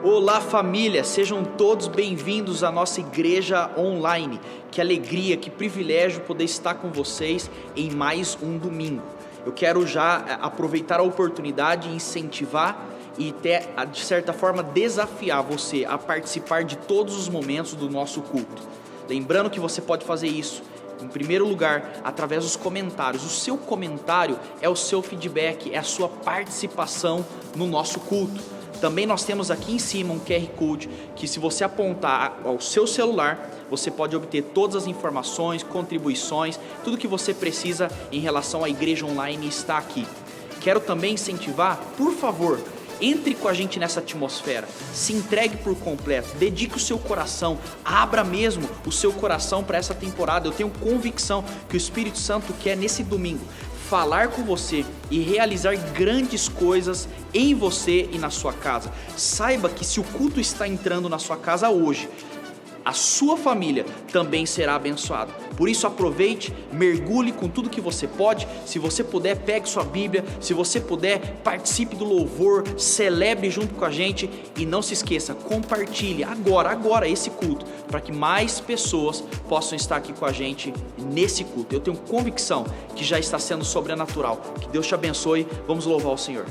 Olá família, sejam todos bem-vindos à nossa igreja online. Que alegria, que privilégio poder estar com vocês em mais um domingo. Eu quero já aproveitar a oportunidade e incentivar e até, de certa forma, desafiar você a participar de todos os momentos do nosso culto. Lembrando que você pode fazer isso, em primeiro lugar, através dos comentários. O seu comentário é o seu feedback, é a sua participação no nosso culto. Também nós temos aqui em cima um QR Code que, se você apontar ao seu celular, você pode obter todas as informações, contribuições, tudo que você precisa em relação à igreja online está aqui. Quero também incentivar, por favor, entre com a gente nessa atmosfera, se entregue por completo, dedique o seu coração, abra mesmo o seu coração para essa temporada. Eu tenho convicção que o Espírito Santo quer nesse domingo falar com você e realizar grandes coisas em você e na sua casa. Saiba que se o culto está entrando na sua casa hoje, a sua família também será abençoada. Por isso aproveite, mergulhe com tudo que você pode. Se você puder, pegue sua Bíblia. Se você puder, participe do louvor, celebre junto com a gente. E não se esqueça, compartilhe agora esse culto, para que mais pessoas possam estar aqui com a gente nesse culto. Eu tenho convicção que já está sendo sobrenatural. Que Deus te abençoe. Vamos louvar o Senhor.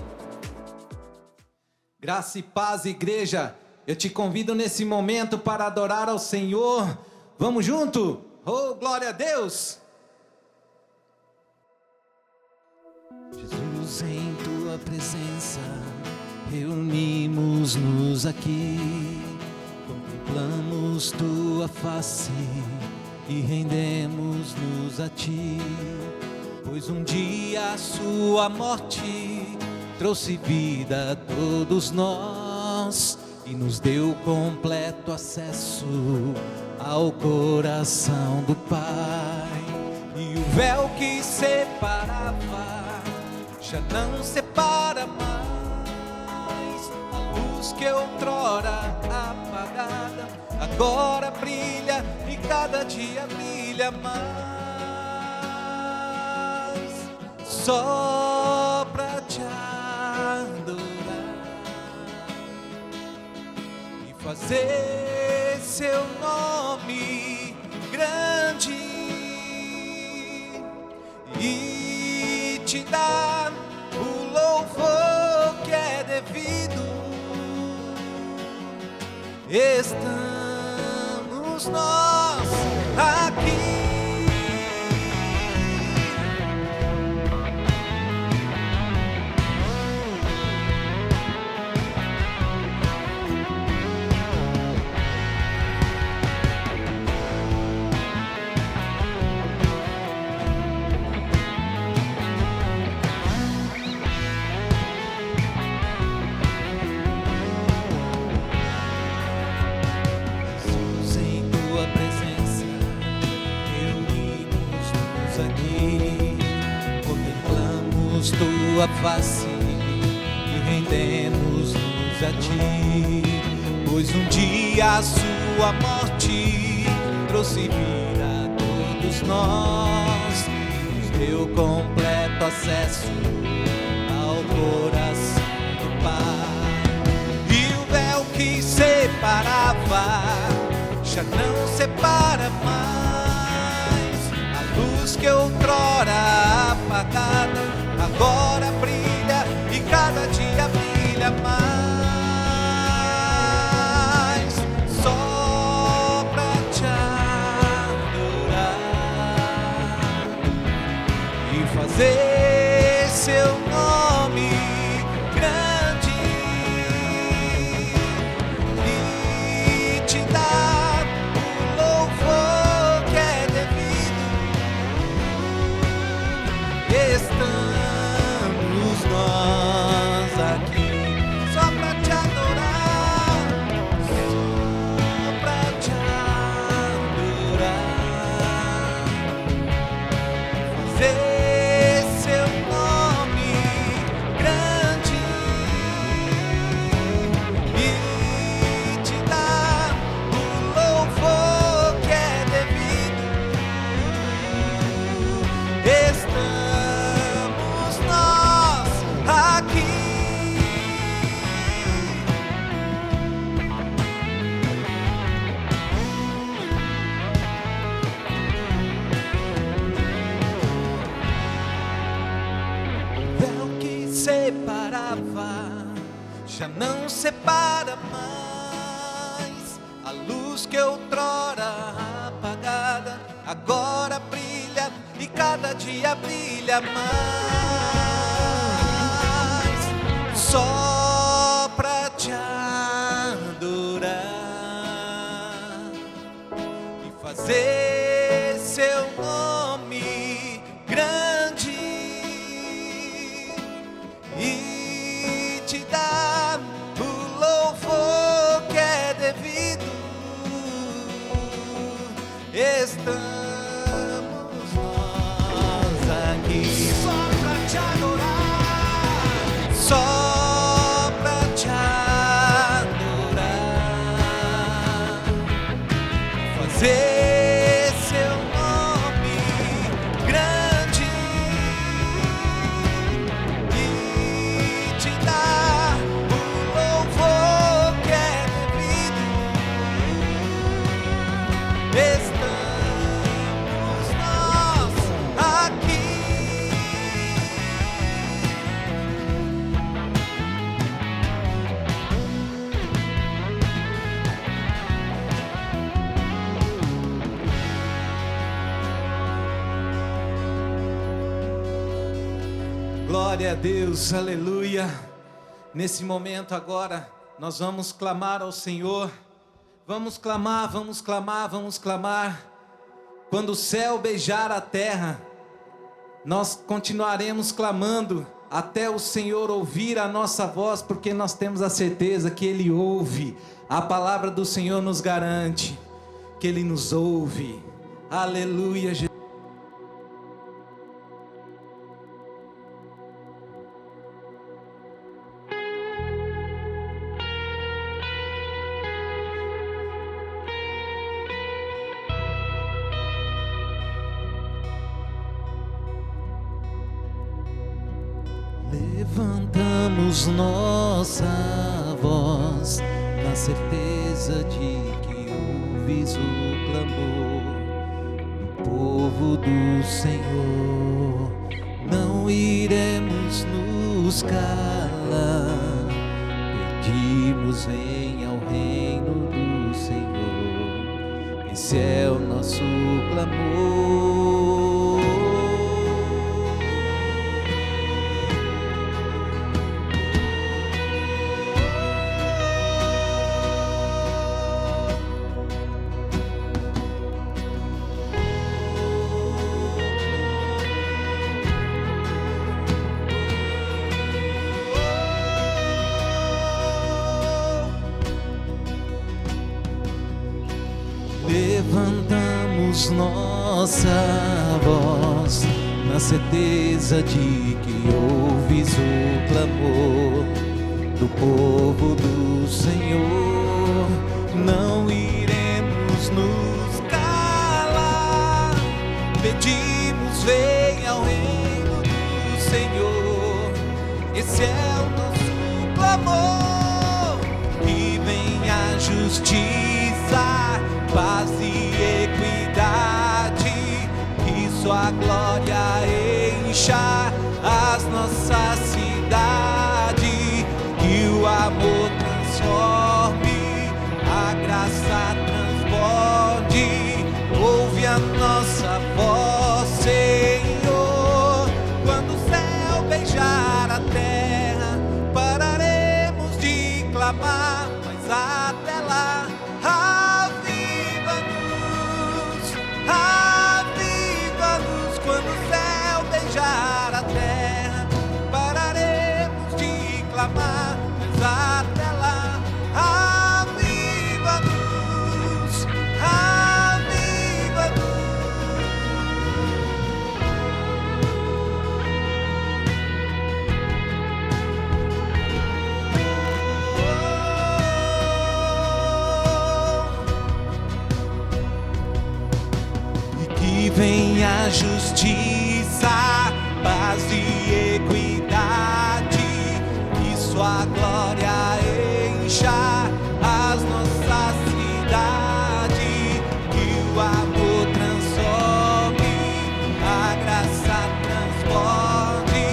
Graça e paz, igreja. Eu te convido nesse momento para adorar ao Senhor. Vamos junto? Oh, glória a Deus! Jesus, em tua presença, reunimos-nos aqui, contemplamos tua face e rendemos-nos a ti, pois um dia a sua morte trouxe vida a todos nós e nos deu completo acesso ao coração do Pai. E o véu que separava já não separa mais. A luz que outrora apagada agora brilha e cada dia brilha mais. Só pra te adorar, fazer seu nome grande e te dar o louvor que é devido. Estamos nós aqui. Tua face e rendemos-nos a ti, pois um dia a sua morte trouxe vida a todos nós, nos deu completo acesso ao coração do Pai. E o véu que separava já não separa mais. A luz que outrora apagada agora brilha e cada dia brilha mais. Só pra te adorar e fazer seu nome grande e te dar o louvor que é devido. Estamos já não separa mais. A luz que outrora apagada agora brilha e cada dia brilha mais. Só pra te adorar e fazer seu nome grande e te dar o louvor que é devido. Estamos nós aqui só pra te adorar, só pra te adorar, fazer seu nome grande e te dar o louvor que é devido. Estamos nós aqui. Glória a Deus, aleluia. Nesse momento agora, nós vamos clamar ao Senhor. Vamos clamar, vamos clamar, vamos clamar. Quando o céu beijar a terra, nós continuaremos clamando até o Senhor ouvir a nossa voz, porque nós temos a certeza que Ele ouve. A palavra do Senhor nos garante que Ele nos ouve. Aleluia, Jesus. Levantamos nossa voz na certeza de que ouves o clamor do povo do Senhor. Não iremos nos calar, pedimos venha ao reino do Senhor. Esse é o nosso clamor. Levantamos nossa voz na certeza de que ouves o clamor do povo do Senhor. Não iremos nos calar, pedimos venha ao reino do Senhor. Esse é o nosso clamor, que venha a justiça, paz e equidade, que sua glória encha as nossas cidades, que o amor transforme, a graça transborde. Ouve a nossa voz, Senhor. Quando o céu beijar a terra, pararemos de clamar, mas até lá aviva-nos. Quando o céu beijar a terra, pararemos de clamar, mas até lá aviva-nos, aviva-nos. Que venha a justiça, paz e equidade, que sua glória encha as nossas cidades, que o amor transforme, a graça transborde.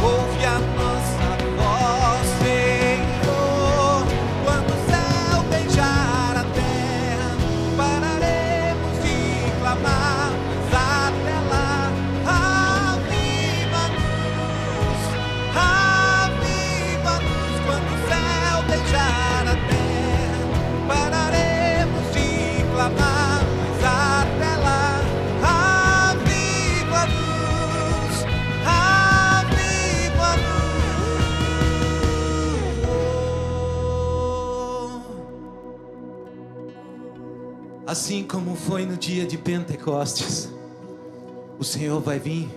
Ouve a nossa voz, Senhor. Assim como foi no dia de Pentecostes, o Senhor vai vir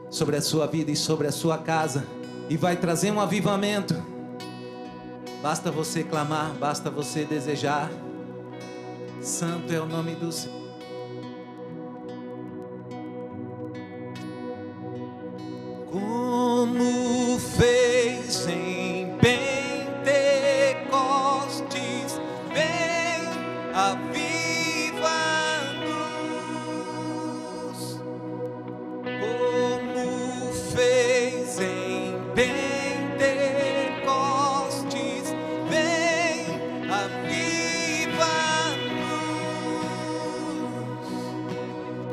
sobre a sua vida e sobre a sua casa e vai trazer um avivamento. Basta você clamar, basta você desejar. Santo é o nome do Senhor. Como fez em Pentecostes, vem aviva-nos. Como fez em Pentecostes, vem aviva-nos.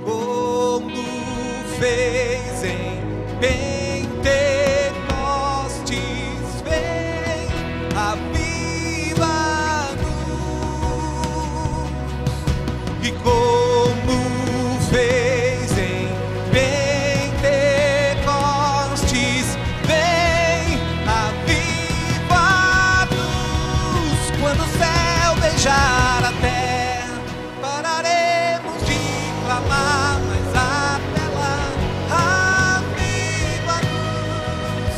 Como fez em Pentecostes, vem aviva-nos. E como fez em Pentecostes, vem aviva-nos. Quando o céu beijar a terra, pararemos de clamar, mas até lá, aviva-nos,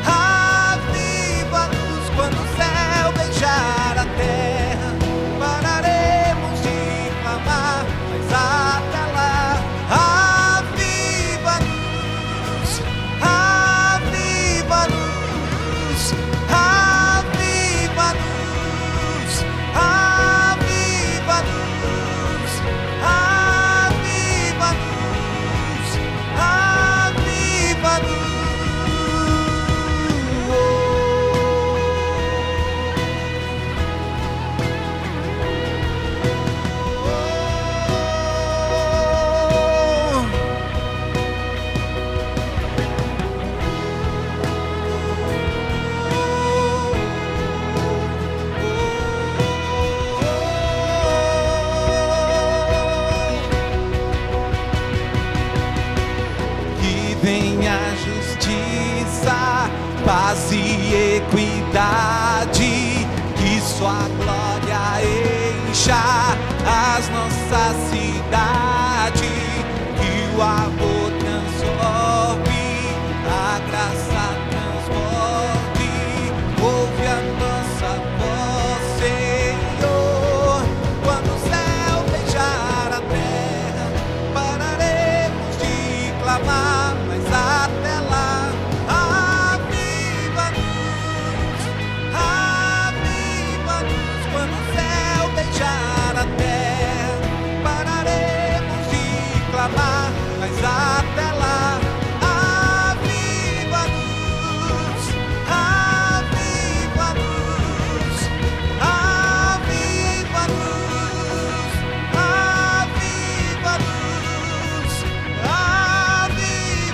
aviva-nos. Quando o céu beijar a terra, pararemos de clamar, mas até lá, aviva-nos, aviva-nos, aviva-nos, aviva-nos, aviva-nos, aviva-nos. Que venha justiça, paz e equidade, que sua glória encha as nossas cidades, que o amor transforme, a graça transborde. Ouve a nossa voz, Senhor. Quando o céu beijar a terra, pararemos de clamar, mas até lá, aviva-nos, aviva-nos. Quando o céu beijar a terra, pararemos de clamar, mas até lá, aviva-nos, aviva-nos, aviva-nos, aviva-nos,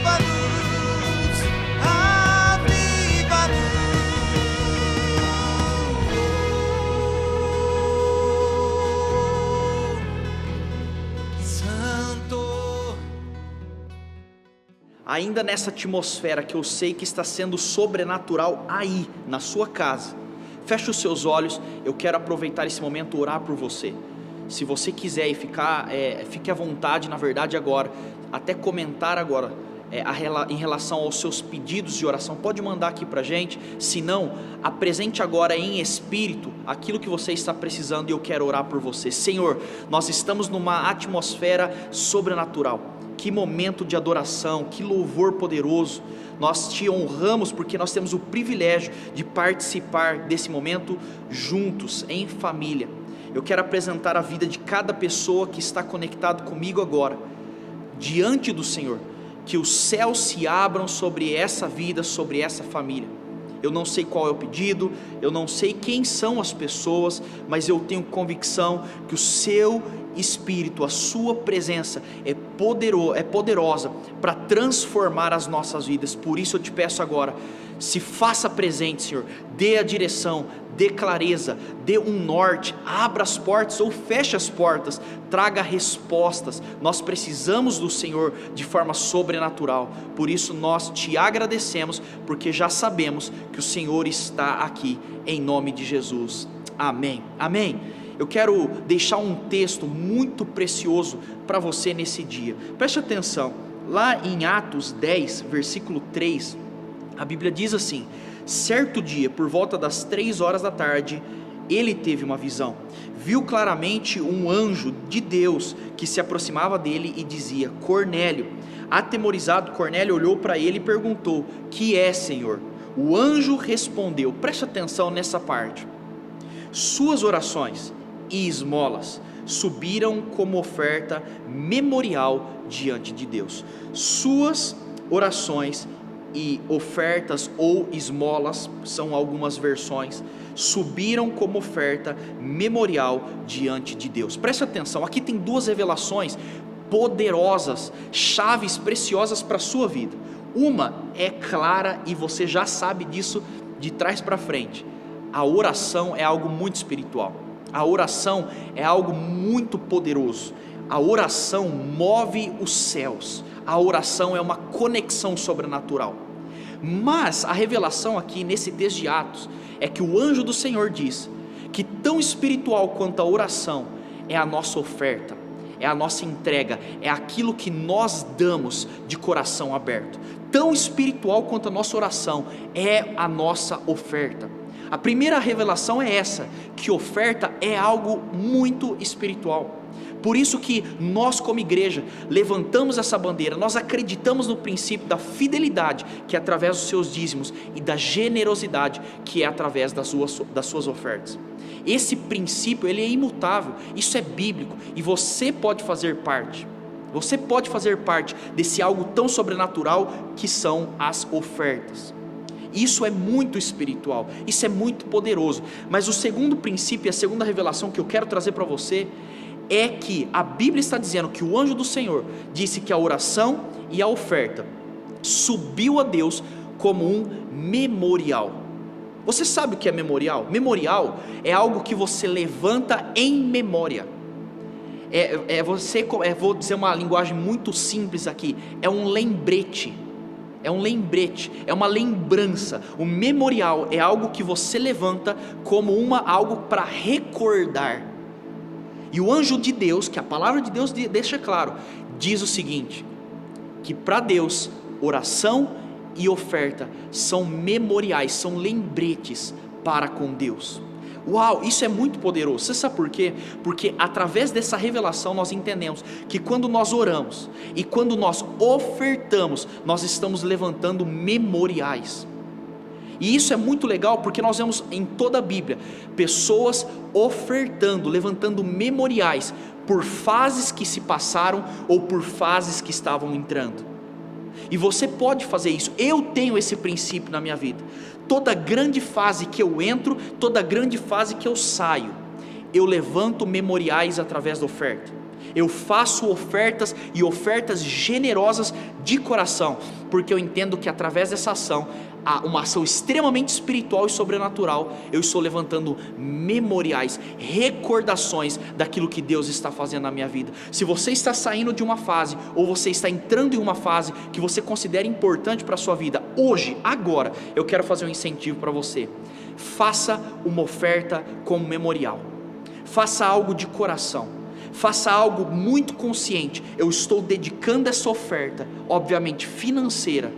aviva-nos, aviva-nos. Santo. Ainda nessa atmosfera que eu sei que está sendo sobrenatural aí, na sua casa, feche os seus olhos. Eu quero aproveitar esse momento e orar por você. Se você quiser e fique à vontade, na verdade agora, até comentar agora em relação aos seus pedidos de oração, pode mandar aqui pra gente. Se não, apresente agora em espírito aquilo que você está precisando e eu quero orar por você. Senhor, nós estamos numa atmosfera sobrenatural. Que momento de adoração, que louvor poderoso. Nós te honramos porque nós temos o privilégio de participar desse momento juntos, em família. Eu quero apresentar a vida de cada pessoa que está conectado comigo agora, diante do Senhor. Que os céus se abram sobre essa vida, sobre essa família. Eu não sei qual é o pedido, eu não sei quem são as pessoas, mas eu tenho convicção que o seu Espírito, a sua presença é poderosa para transformar as nossas vidas. Por isso eu te peço agora, se faça presente, Senhor, dê a direção, dê clareza, dê um norte, abra as portas ou feche as portas, traga respostas. Nós precisamos do Senhor de forma sobrenatural. Por isso nós te agradecemos, porque já sabemos que o Senhor está aqui, em nome de Jesus. Amém, amém. eu quero deixar um texto muito precioso para você nesse dia. Preste atenção, lá em Atos 10, versículo 3, a Bíblia diz assim: certo dia, por volta das 3 horas da tarde, ele teve uma visão, viu claramente um anjo de Deus que se aproximava dele e dizia: Cornélio. Atemorizado, Cornélio olhou para ele e perguntou: que é, Senhor? O anjo respondeu, preste atenção nessa parte: suas orações e esmolas subiram como oferta memorial diante de Deus. Suas orações e ofertas ou esmolas, são algumas versões, subiram como oferta memorial diante de Deus. Preste atenção, aqui tem 2 revelações poderosas, chaves preciosas para a sua vida. Uma é clara e você já sabe disso de trás para frente: a oração é algo muito espiritual, a oração é algo muito poderoso, a oração move os céus, a oração é uma conexão sobrenatural. Mas a revelação aqui nesse texto de Atos é que o anjo do Senhor diz que tão espiritual quanto a oração é a nossa oferta, é a nossa entrega, é aquilo que nós damos de coração aberto. Tão espiritual quanto a nossa oração é a nossa oferta. A primeira revelação é essa, que oferta é algo muito espiritual. Por isso que nós como igreja levantamos essa bandeira, nós acreditamos no princípio da fidelidade, que é através dos seus dízimos, e da generosidade, que é através das suas ofertas. Esse princípio, ele é imutável, isso é bíblico, e você pode fazer parte desse algo tão sobrenatural que são as ofertas. Isso é muito espiritual, isso é muito poderoso. Mas o segundo princípio, a segunda revelação que eu quero trazer para você, é que a Bíblia está dizendo que o anjo do Senhor disse que a oração e a oferta subiu a Deus como um memorial. Você sabe o que é memorial? Memorial é algo que você levanta em memória. Vou dizer uma linguagem muito simples aqui, é um lembrete, é uma lembrança. O memorial é algo que você levanta como algo para recordar. E o anjo de Deus, que a palavra de Deus deixa claro, diz o seguinte: que para Deus, oração e oferta são memoriais, são lembretes para com Deus. Uau, isso é muito poderoso. Você sabe por quê? Porque através dessa revelação nós entendemos que quando nós oramos e quando nós ofertamos, nós estamos levantando memoriais. E isso é muito legal porque nós vemos em toda a Bíblia pessoas ofertando, levantando memoriais por fases que se passaram ou por fases que estavam entrando. E você pode fazer isso. Eu tenho esse princípio na minha vida. Toda grande fase que eu entro, toda grande fase que eu saio, eu levanto memoriais através da oferta. Eu faço ofertas e ofertas generosas de coração, porque eu entendo que através dessa ação, uma ação extremamente espiritual e sobrenatural, eu estou levantando memoriais, recordações daquilo que Deus está fazendo na minha vida. Se você está saindo de uma fase, ou você está entrando em uma fase que você considera importante para a sua vida, hoje, agora, eu quero fazer um incentivo para você. Faça uma oferta como memorial, faça algo de coração, faça algo muito consciente. Eu estou dedicando essa oferta, obviamente financeira,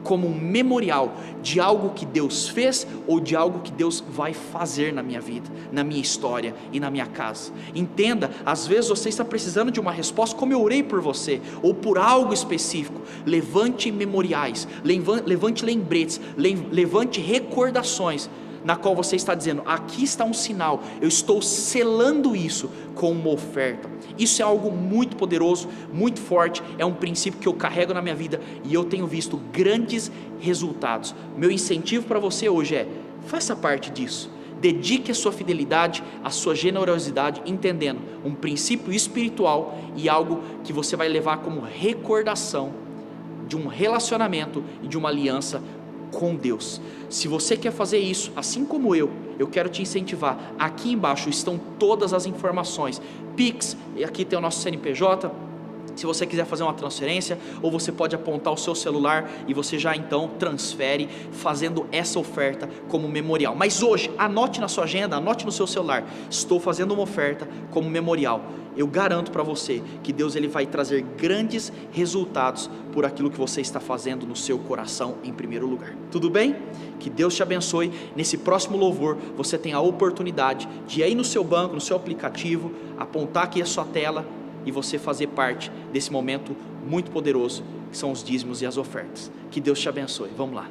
como um memorial de algo que Deus fez ou de algo que Deus vai fazer na minha vida, na minha história e na minha casa. Entenda, às vezes você está precisando de uma resposta, como eu orei por você, ou por algo específico. Levante memoriais, levante lembretes, levante recordações, na qual você está dizendo: aqui está um sinal, eu estou selando isso com uma oferta. Isso é algo muito poderoso, muito forte, é um princípio que eu carrego na minha vida e eu tenho visto grandes resultados. Meu incentivo para você hoje é: faça parte disso, dedique a sua fidelidade, a sua generosidade, entendendo um princípio espiritual e algo que você vai levar como recordação de um relacionamento e de uma aliança com Deus. Se você quer fazer isso, assim como eu quero te incentivar. Aqui embaixo estão todas as informações, Pix, aqui tem o nosso CNPJ, Se você quiser fazer uma transferência, ou você pode apontar o seu celular e você já então transfere, fazendo essa oferta como memorial. Mas hoje, anote na sua agenda, anote no seu celular: estou fazendo uma oferta como memorial. Eu garanto para você que Deus ele vai trazer grandes resultados por aquilo que você está fazendo no seu coração em primeiro lugar. Tudo bem? Que Deus te abençoe. Nesse próximo louvor, você tem a oportunidade de ir aí no seu banco, no seu aplicativo, apontar aqui a sua tela e você fazer parte desse momento muito poderoso, que são os dízimos e as ofertas. Que Deus te abençoe. Vamos lá.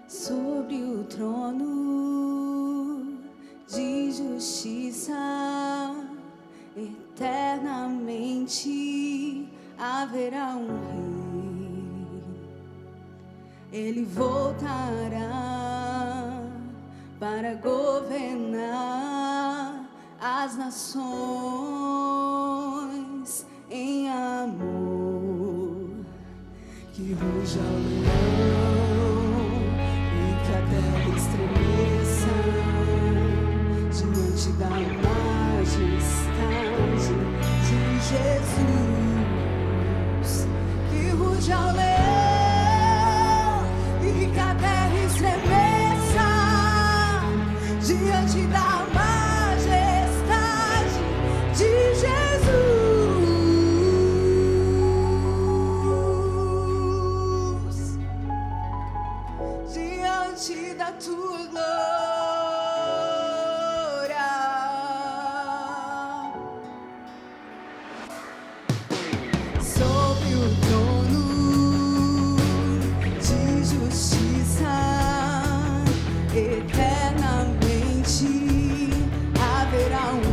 Sobre o trono de justiça, eternamente haverá um rei. Ele voltará para governar as nações em amor. Que ruja o leão e que a terra estremeça diante da majestade de Jesus. Que ruja o leão e que a terra estremeça diante da majestade de Jesus. Diante da tua glória, sobre o trono de justiça, eternamente haverá um rei.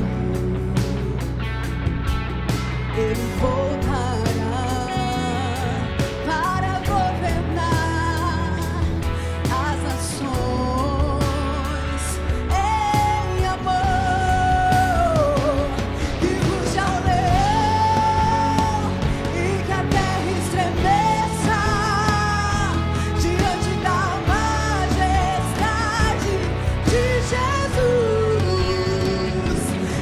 Ele voltará para governar as nações em amor. Que ruja o leão e que a terra estremeça diante da majestade de Jesus.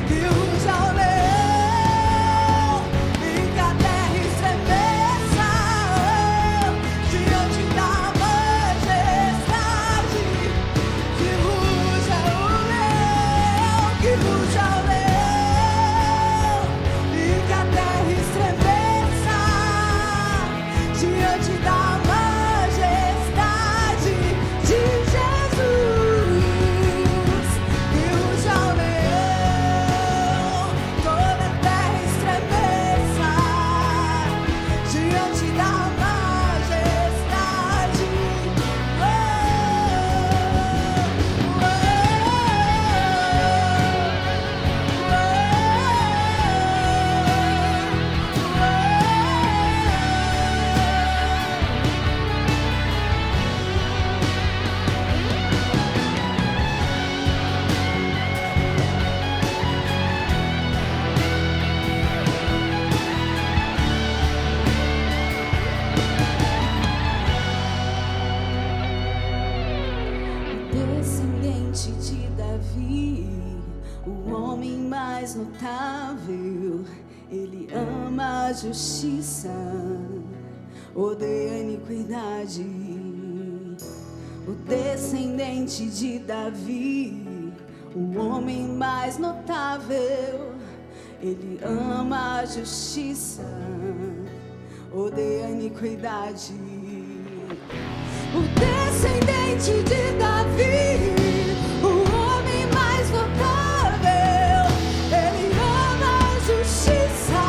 Que ruja o leão e que a terra estremeça diante da majestade. Que ruja o leão, que ruja o leão e que a terra estremeça diante da majestade de Jesus. Que ruja o leão, toda a terra estremeça diante da majestade. Descendente de Davi, o homem mais notável, ele ama a justiça, odeia a iniquidade. O descendente de Davi, o homem mais notável, ele ama a justiça, odeia a iniquidade. O descendente de Davi, o homem mais notável, ele ama a justiça,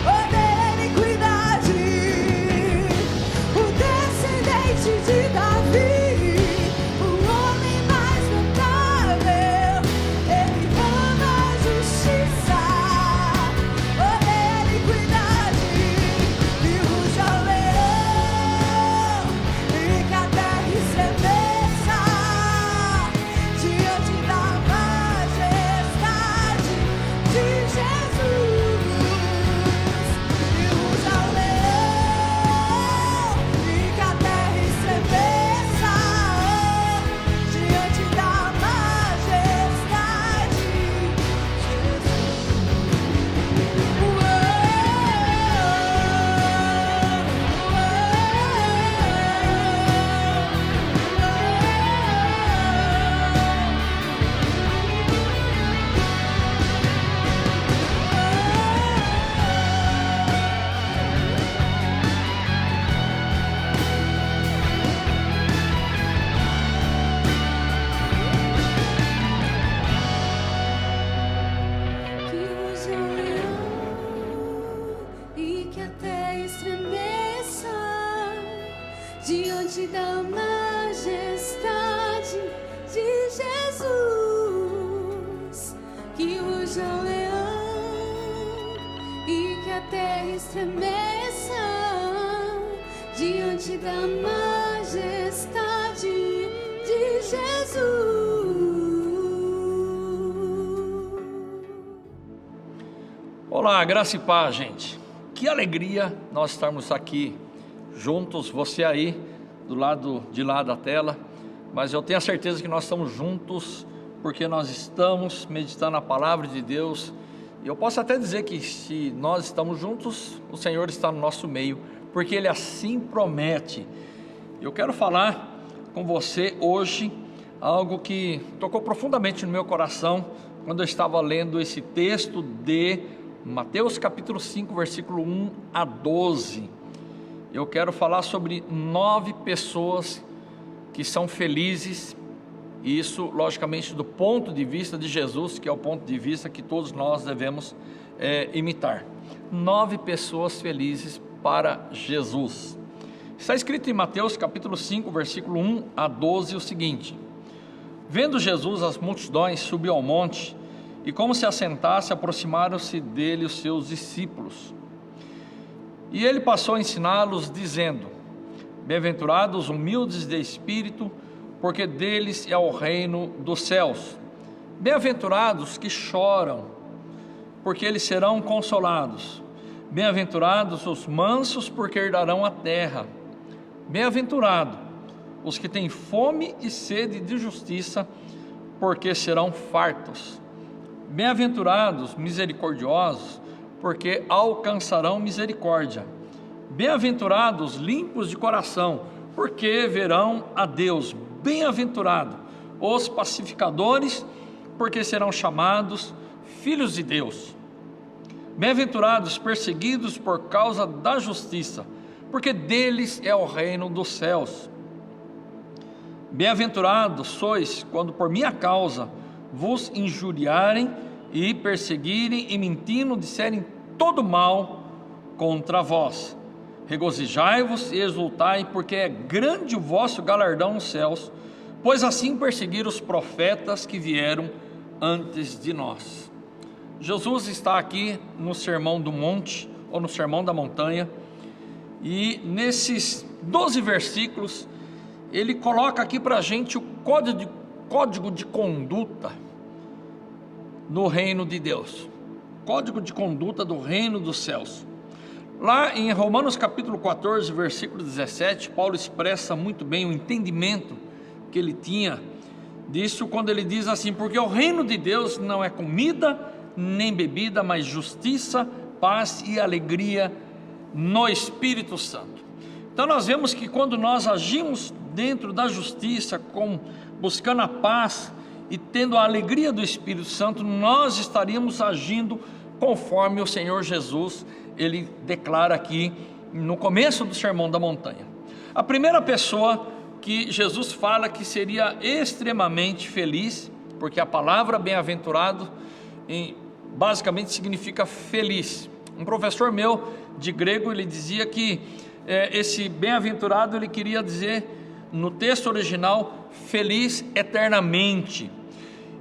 odeia a iniquidade. O descendente de Davi, o homem mais notável, ele ama a justiça, odeia a iniquidade. Que ruja o leão e que a terra estremeça Jesus, que ruja o leão e que a terra estremeça diante da majestade de Jesus. Olá, graça e paz, gente. Que alegria nós estarmos aqui juntos, você aí do lado de lá da tela, mas eu tenho a certeza que nós estamos juntos porque nós estamos meditando a palavra de Deus. E eu posso até dizer que se nós estamos juntos, o Senhor está no nosso meio, porque Ele assim promete. Eu quero falar com você hoje algo que tocou profundamente no meu coração quando eu estava lendo esse texto de Mateus capítulo 5, versículo 1 a 12. Eu quero falar sobre 9 pessoas que são felizes, e isso logicamente do ponto de vista de Jesus, que é o ponto de vista que todos nós devemos imitar. 9 pessoas felizes para Jesus. Está escrito em Mateus capítulo 5, versículo 1 a 12 o seguinte: vendo Jesus as multidões, subiu ao monte, e como se assentasse, aproximaram-se dele os seus discípulos. E ele passou a ensiná-los, dizendo: bem-aventurados humildes de espírito, porque deles é o reino dos céus. Bem-aventurados que choram, porque eles serão consolados. Bem-aventurados os mansos, porque herdarão a terra. Bem-aventurado os que têm fome e sede de justiça, porque serão fartos. Bem-aventurados misericordiosos, porque alcançarão misericórdia. Bem-aventurados limpos de coração, porque verão a Deus. Bem-aventurado os pacificadores, porque serão chamados filhos de Deus. Bem-aventurados perseguidos por causa da justiça, porque deles é o reino dos céus. Bem-aventurados sois quando por minha causa vos injuriarem e perseguirem e mentindo disserem todo mal contra vós. Regozijai-vos e exultai, porque é grande o vosso galardão nos céus, pois assim perseguiram os profetas que vieram antes de nós. Jesus está aqui no Sermão do Monte, ou no Sermão da Montanha, e nesses 12 versículos, ele coloca aqui para a gente o código de conduta no reino de Deus, código de conduta do reino dos céus. Lá em Romanos capítulo 14, versículo 17, Paulo expressa muito bem o entendimento que ele tinha disso, quando ele diz assim: porque o reino de Deus não é comida nem bebida, mas justiça, paz e alegria no Espírito Santo. Então nós vemos que quando nós agimos dentro da justiça, buscando a paz e tendo a alegria do Espírito Santo, nós estaríamos agindo conforme o Senhor Jesus, ele declara aqui no começo do Sermão da Montanha. A primeira pessoa que Jesus fala que seria extremamente feliz, porque a palavra bem-aventurado basicamente significa feliz. Um professor meu de grego, ele dizia que esse bem-aventurado, ele queria dizer no texto original, feliz eternamente.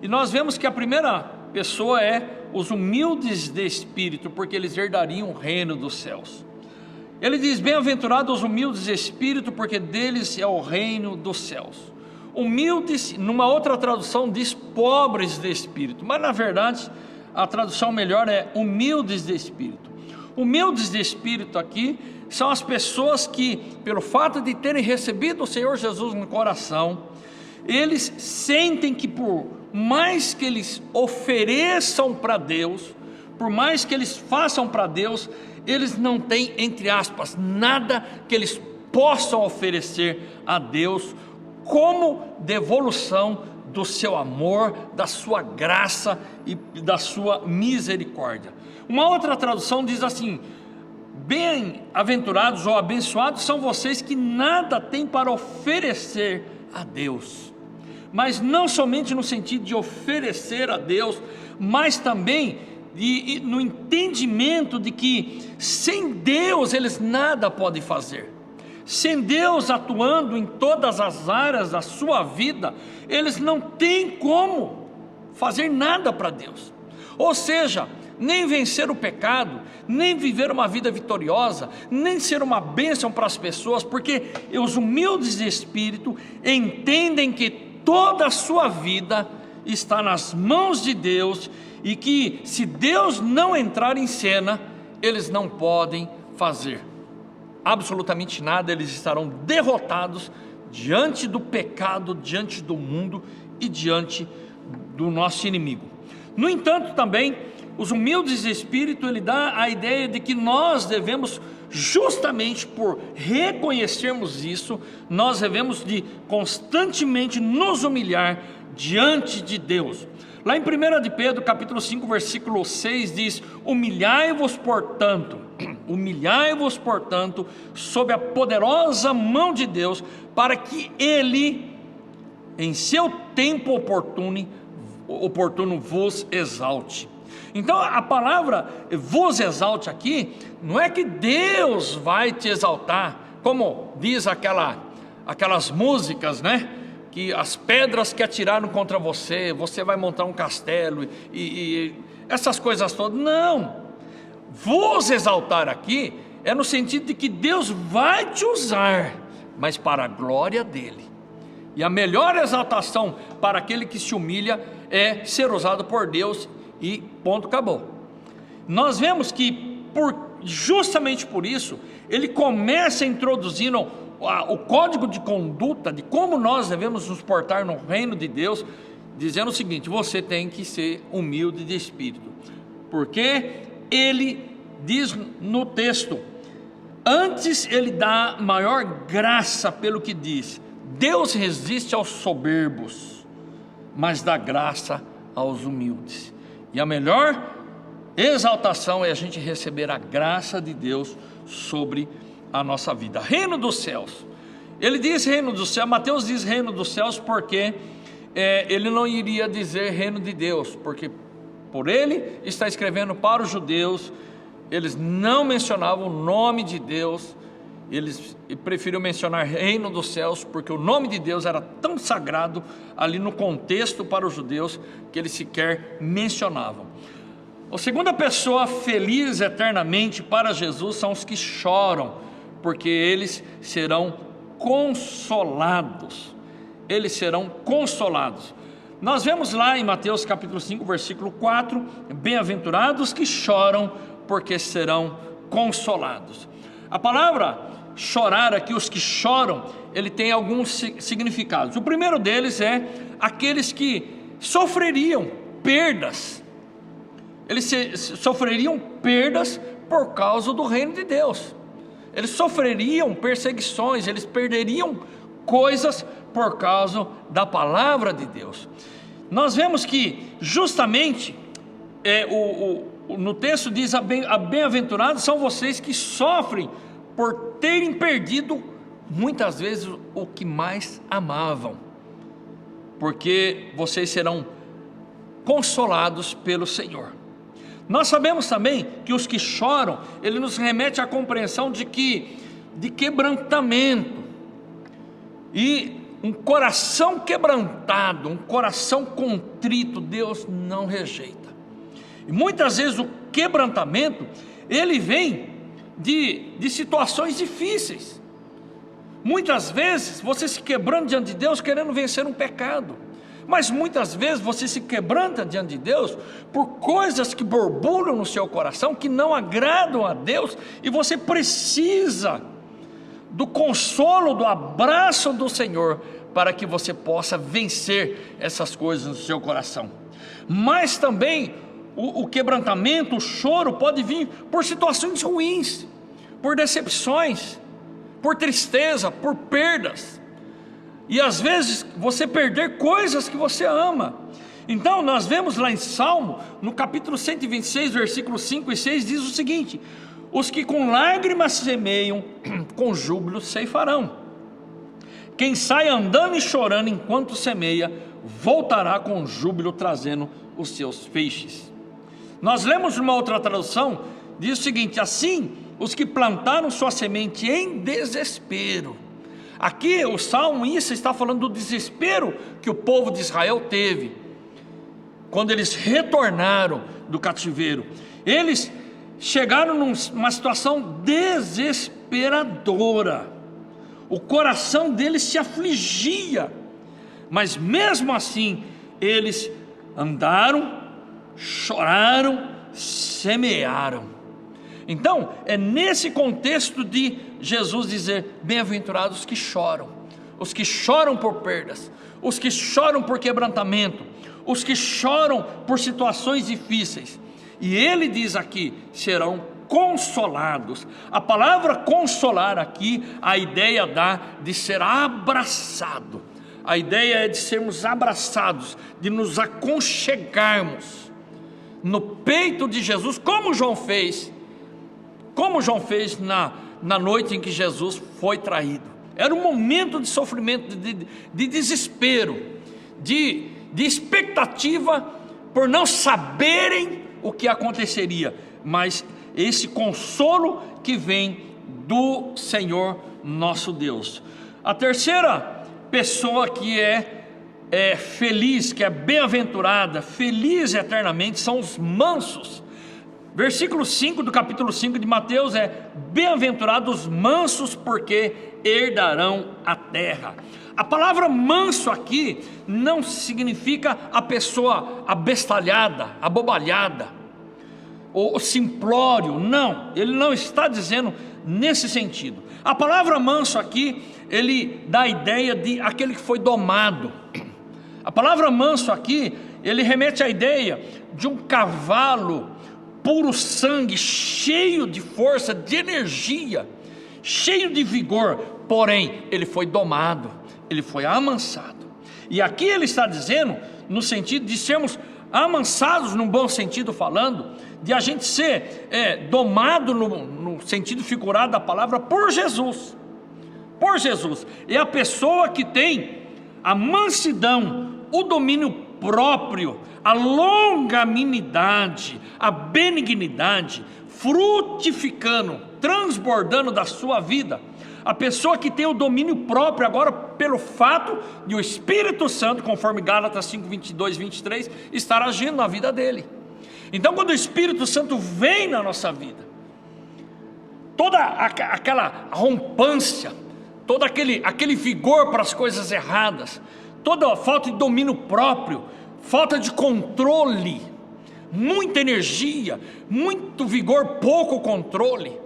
E nós vemos que a primeira pessoa é os humildes de espírito, porque eles herdariam o reino dos céus. Ele diz: bem-aventurados os humildes de espírito, porque deles é o reino dos céus. Humildes, numa outra tradução diz pobres de espírito, mas na verdade a tradução melhor é humildes de espírito. Humildes de espírito aqui são as pessoas que, pelo fato de terem recebido o Senhor Jesus no coração, eles sentem que por mais que eles ofereçam para Deus, por mais que eles façam para Deus, eles não têm, entre aspas, nada que eles possam oferecer a Deus como devolução do seu amor, da sua graça e da sua misericórdia. Uma outra tradução diz assim: bem-aventurados ou abençoados são vocês que nada têm para oferecer a Deus, mas não somente no sentido de oferecer a Deus, mas também no entendimento de que sem Deus eles nada podem fazer. sem Deus atuando em todas as áreas da sua vida, eles não têm como fazer nada para Deus. Ou seja, nem vencer o pecado, nem viver uma vida vitoriosa, nem ser uma bênção para as pessoas, porque os humildes de espírito entendem que toda a sua vida está nas mãos de Deus, e que se Deus não entrar em cena, eles não podem fazer absolutamente nada. Eles estarão derrotados diante do pecado, diante do mundo e diante do nosso inimigo. No entanto, também os humildes de espírito, ele dá a ideia de que nós devemos, justamente por reconhecermos isso, nós devemos de constantemente nos humilhar diante de Deus. Lá em 1 de Pedro, capítulo 5, versículo 6, diz: humilhai-vos, portanto, sob a poderosa mão de Deus, para que Ele, em seu tempo oportuno, vos exalte. Então a palavra vos exalte aqui, não é que Deus vai te exaltar, como diz aquelas músicas, né? Que as pedras que atiraram contra você, você vai montar um castelo e essas coisas todas. Não, vos exaltar aqui é no sentido de que Deus vai te usar, mas para a glória dele. E a melhor exaltação para aquele que se humilha é ser usado por Deus, e ponto, acabou. Nós vemos que justamente por isso ele começa introduzindo o código de conduta de como nós devemos nos portar no reino de Deus, dizendo o seguinte: você tem que ser humilde de espírito, porque ele diz no texto, antes ele dá maior graça, pelo que diz: Deus resiste aos soberbos, mas dá graça aos humildes. E a melhor exaltação é a gente receber a graça de Deus sobre a nossa vida. Reino dos céus, ele diz reino dos céus, Mateus diz reino dos céus porque ele não iria dizer reino de Deus, porque por ele está escrevendo para os judeus. Eles não mencionavam o nome de Deus, eles preferiram mencionar reino dos céus, porque o nome de Deus era tão sagrado ali no contexto para os judeus, que eles sequer mencionavam. A segunda pessoa feliz eternamente para Jesus são os que choram, porque eles serão consolados. Eles serão consolados. Nós vemos lá em Mateus capítulo 5, versículo 4, bem-aventurados que choram, porque serão consolados. A palavra chorar aqui, os que choram, ele tem alguns significados. O primeiro deles é aqueles que sofreriam perdas. Eles sofreriam perdas por causa do reino de Deus. Eles sofreriam perseguições, eles perderiam coisas por causa da palavra de Deus. Nós vemos que justamente no texto diz: bem-aventurados são vocês que sofrem por terem perdido muitas vezes o que mais amavam, porque vocês serão consolados pelo Senhor. Nós sabemos também que os que choram, ele nos remete à compreensão de quebrantamento, e um coração quebrantado, um coração contrito, Deus não rejeita. E muitas vezes o quebrantamento, ele vem de situações difíceis. Muitas vezes você se quebrando diante de Deus querendo vencer um pecado, mas muitas vezes você se quebranta diante de Deus por coisas que borbulham no seu coração, que não agradam a Deus, e você precisa do consolo, do abraço do Senhor, para que você possa vencer essas coisas no seu coração. Mas também o quebrantamento, o choro pode vir por situações ruins, por decepções, por tristeza, por perdas. E às vezes você perder coisas que você ama. Então nós vemos lá em Salmo, no capítulo 126, versículos 5 e 6, diz o seguinte: os que com lágrimas semeiam, com júbilo ceifarão. Quem sai andando e chorando enquanto semeia, voltará com júbilo trazendo os seus feixes. Nós lemos uma outra tradução, diz o seguinte: assim os que plantaram sua semente em desespero. Aqui o salmista está falando do desespero que o povo de Israel teve quando eles retornaram do cativeiro. Eles chegaram numa situação desesperadora, o coração deles se afligia, mas mesmo assim eles andaram, choraram, semearam. Então é nesse contexto de Jesus dizer: bem-aventurados os que choram por perdas, os que choram por quebrantamento, os que choram por situações difíceis. E ele diz aqui: serão consolados. A palavra consolar aqui, a ideia dá de ser abraçado. A ideia é de sermos abraçados, de nos aconchegarmos no peito de Jesus, como João fez na noite em que Jesus foi traído. Era um momento de sofrimento, de desespero, de expectativa por não saberem o que aconteceria, mas esse consolo que vem do Senhor nosso Deus. A terceira pessoa que é feliz, que é bem-aventurada, feliz eternamente, são os mansos. Versículo 5 do capítulo 5 de Mateus é: bem-aventurados os mansos, porque herdarão a terra. A palavra manso aqui não significa a pessoa abestalhada, abobalhada, ou simplório. Não, ele não está dizendo nesse sentido. A palavra manso aqui, ele dá a ideia de aquele que foi domado. A palavra manso aqui, ele remete à ideia de um cavalo puro sangue, cheio de força, de energia, cheio de vigor, porém ele foi domado, ele foi amansado. E aqui ele está dizendo no sentido de sermos amansados, num bom sentido falando, de a gente ser domado no sentido figurado da palavra por Jesus. Por Jesus. É a pessoa que tem a mansidão, o domínio próprio, a longanimidade, a benignidade, frutificando, transbordando da sua vida. A pessoa que tem o domínio próprio agora pelo fato de o Espírito Santo, conforme Gálatas 5, 22, 23, estar agindo na vida dele. Então quando o Espírito Santo vem na nossa vida, toda aquela rompância, todo aquele vigor para as coisas erradas, toda a falta de domínio próprio, falta de controle, muita energia, muito vigor, pouco controle,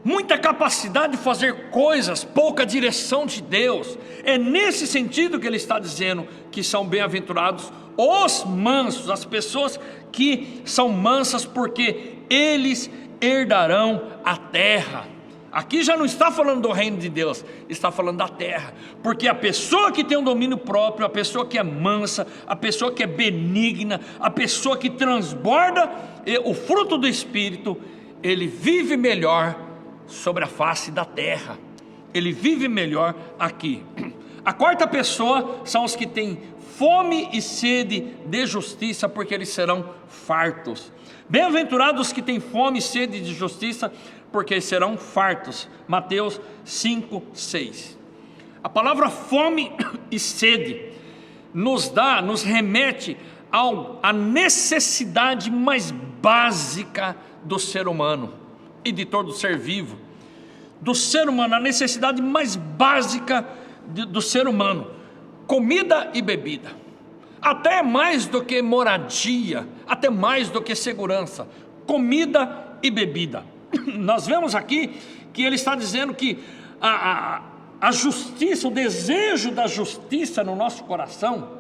muita capacidade de fazer coisas, pouca direção de Deus. É nesse sentido que ele está dizendo que são bem-aventurados os mansos, as pessoas que são mansas, porque eles herdarão a terra. Aqui já não está falando do reino de Deus, está falando da terra, porque a pessoa que tem um domínio próprio, a pessoa que é mansa, a pessoa que é benigna, a pessoa que transborda o fruto do Espírito, ele vive melhor sobre a face da terra, ele vive melhor aqui. A quarta pessoa são os que têm fome e sede de justiça, porque eles serão fartos. Bem-aventurados os que têm fome e sede de justiça, porque serão fartos. Mateus 5, 6. A palavra fome e sede nos remete à necessidade mais básica do ser humano e de todo ser vivo. Do ser humano, a necessidade mais básica do ser humano: comida e bebida. Até mais do que moradia, até mais do que segurança, comida e bebida. Nós vemos aqui que ele está dizendo que a justiça, o desejo da justiça no nosso coração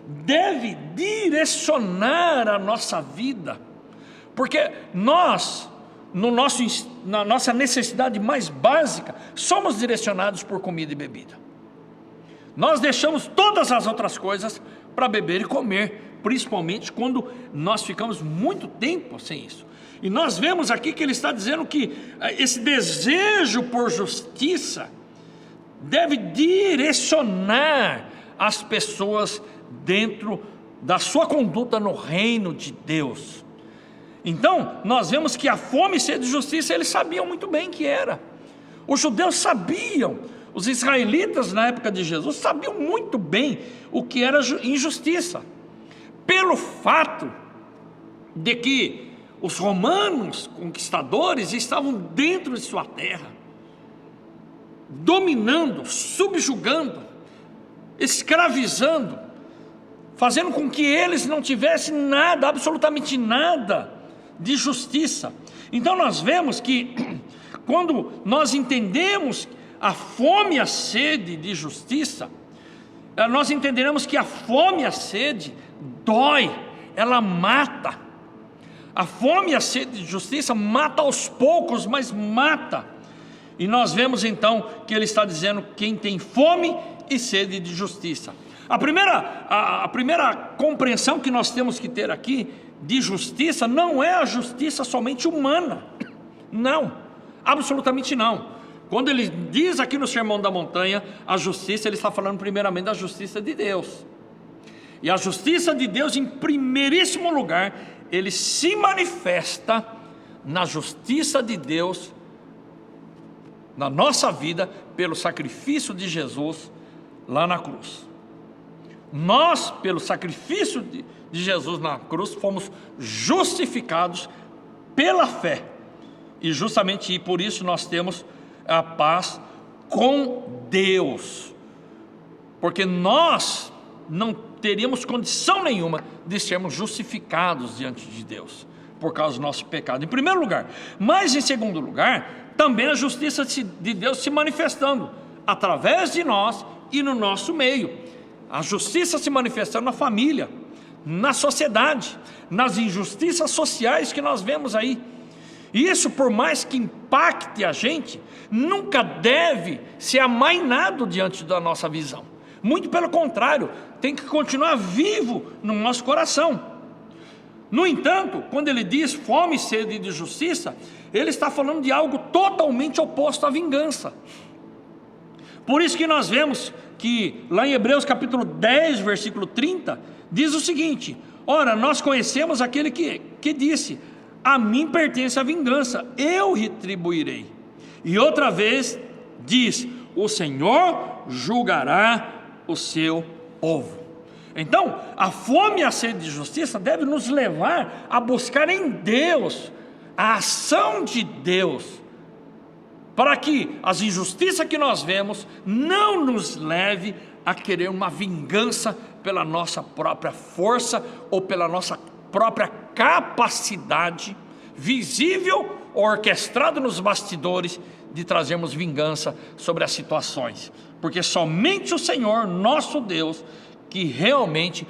deve direcionar a nossa vida, porque nós, na nossa necessidade mais básica, somos direcionados por comida e bebida. Nós deixamos todas as outras coisas para beber e comer, principalmente quando nós ficamos muito tempo sem isso. E nós vemos aqui que ele está dizendo que esse desejo por justiça deve direcionar as pessoas dentro da sua conduta no reino de Deus. Então, nós vemos que a fome e sede de justiça, eles sabiam muito bem que era. Os judeus sabiam, os israelitas na época de Jesus sabiam muito bem o que era injustiça. Pelo fato de que os romanos conquistadores estavam dentro de sua terra, dominando, subjugando, escravizando, fazendo com que eles não tivessem nada, absolutamente nada de justiça. Então nós vemos que quando nós entendemos a fome e a sede de justiça, nós entenderemos que a fome e a sede dói, ela mata. A fome e a sede de justiça mata aos poucos, mas mata. E nós vemos então que ele está dizendo quem tem fome e sede de justiça. A primeira compreensão que nós temos que ter aqui de justiça não é a justiça somente humana. Não, absolutamente não. Quando ele diz aqui no Sermão da Montanha a justiça, ele está falando primeiramente da justiça de Deus. E a justiça de Deus, em primeiríssimo lugar, ele se manifesta na justiça de Deus na nossa vida pelo sacrifício de Jesus lá na cruz. Nós, pelo sacrifício de Jesus na cruz, fomos justificados pela fé. E justamente por isso nós temos a paz com Deus. Porque nós não teríamos condição nenhuma de sermos justificados diante de Deus por causa do nosso pecado, em primeiro lugar. Mas em segundo lugar, também a justiça de Deus se manifestando através de nós e no nosso meio. A justiça se manifestando na família, na sociedade, nas injustiças sociais que nós vemos aí. E isso, por mais que impacte a gente, nunca deve ser amainado diante da nossa visão. Muito pelo contrário, tem que continuar vivo no nosso coração. No entanto, quando ele diz fome e sede de justiça, ele está falando de algo totalmente oposto à vingança. Por isso que nós vemos que lá em Hebreus capítulo 10, versículo 30, diz o seguinte: ora, nós conhecemos aquele que disse: a mim pertence a vingança, eu retribuirei. E outra vez diz: o Senhor julgará o seu povo. Então, a fome e a sede de justiça deve nos levar a buscar em Deus a ação de Deus, para que as injustiças que nós vemos não nos leve a querer uma vingança pela nossa própria força ou pela nossa própria capacidade visível ou orquestrada nos bastidores de trazermos vingança sobre as situações, porque somente o Senhor, nosso Deus, que realmente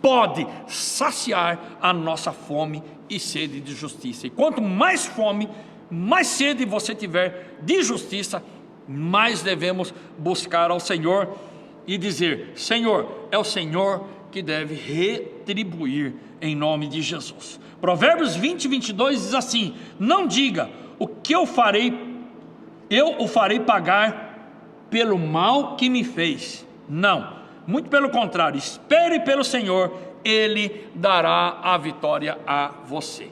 pode saciar a nossa fome e sede de justiça. E quanto mais fome, mais sede você tiver de justiça, mais devemos buscar ao Senhor e dizer: Senhor, é o Senhor que deve retribuir em nome de Jesus. Provérbios 20, 22 diz assim: não diga, o que eu o farei pagar pelo mal que me fez. Não, muito pelo contrário, espere pelo Senhor, Ele dará a vitória a você.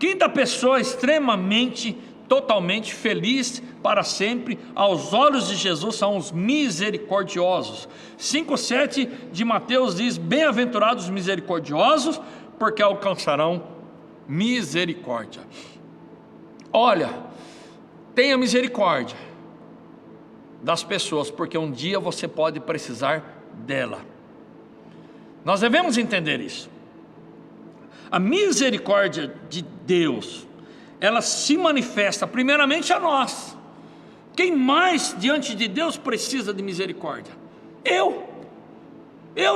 Quinta pessoa extremamente, totalmente feliz para sempre aos olhos de Jesus são os misericordiosos. 5:7 de Mateus diz: bem-aventurados os misericordiosos, porque alcançarão misericórdia. Olha, tenha misericórdia das pessoas, porque um dia você pode precisar dela. Nós devemos entender isso. A misericórdia de Deus, ela se manifesta primeiramente a nós. Quem mais diante de Deus precisa de misericórdia? Eu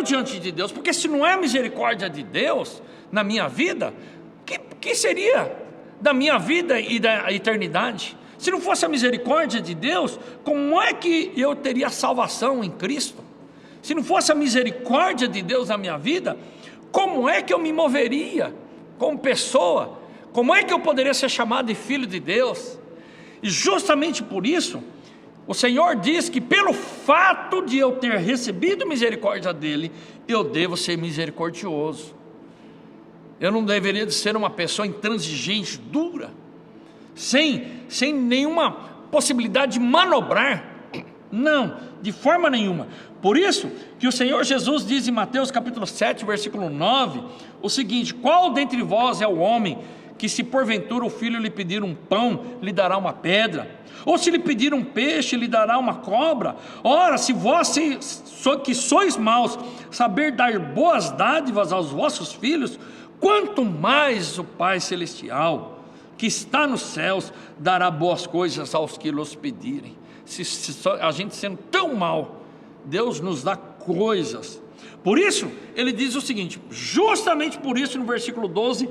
diante de Deus, porque se não é a misericórdia de Deus na minha vida, que seria da minha vida e da eternidade? Se não fosse a misericórdia de Deus, como é que eu teria salvação em Cristo? Se não fosse a misericórdia de Deus na minha vida, como é que eu me moveria como pessoa? Como é que eu poderia ser chamado de filho de Deus? E justamente por isso, o Senhor diz que pelo fato de eu ter recebido misericórdia dEle, eu devo ser misericordioso. Eu não deveria de ser uma pessoa intransigente, dura, sem nenhuma possibilidade de manobrar. Não, de forma nenhuma. Por isso que o Senhor Jesus diz em Mateus capítulo 7, versículo 9, o seguinte: qual dentre vós é o homem que, se porventura o filho lhe pedir um pão, lhe dará uma pedra? Ou se lhe pedir um peixe, lhe dará uma cobra? Ora, se vós que sois maus, saber dar boas dádivas aos vossos filhos, quanto mais o Pai Celestial, que está nos céus, dará boas coisas aos que lhes pedirem. Se a gente sendo tão mal, Deus nos dá coisas. Por isso, ele diz o seguinte, justamente por isso no versículo 12,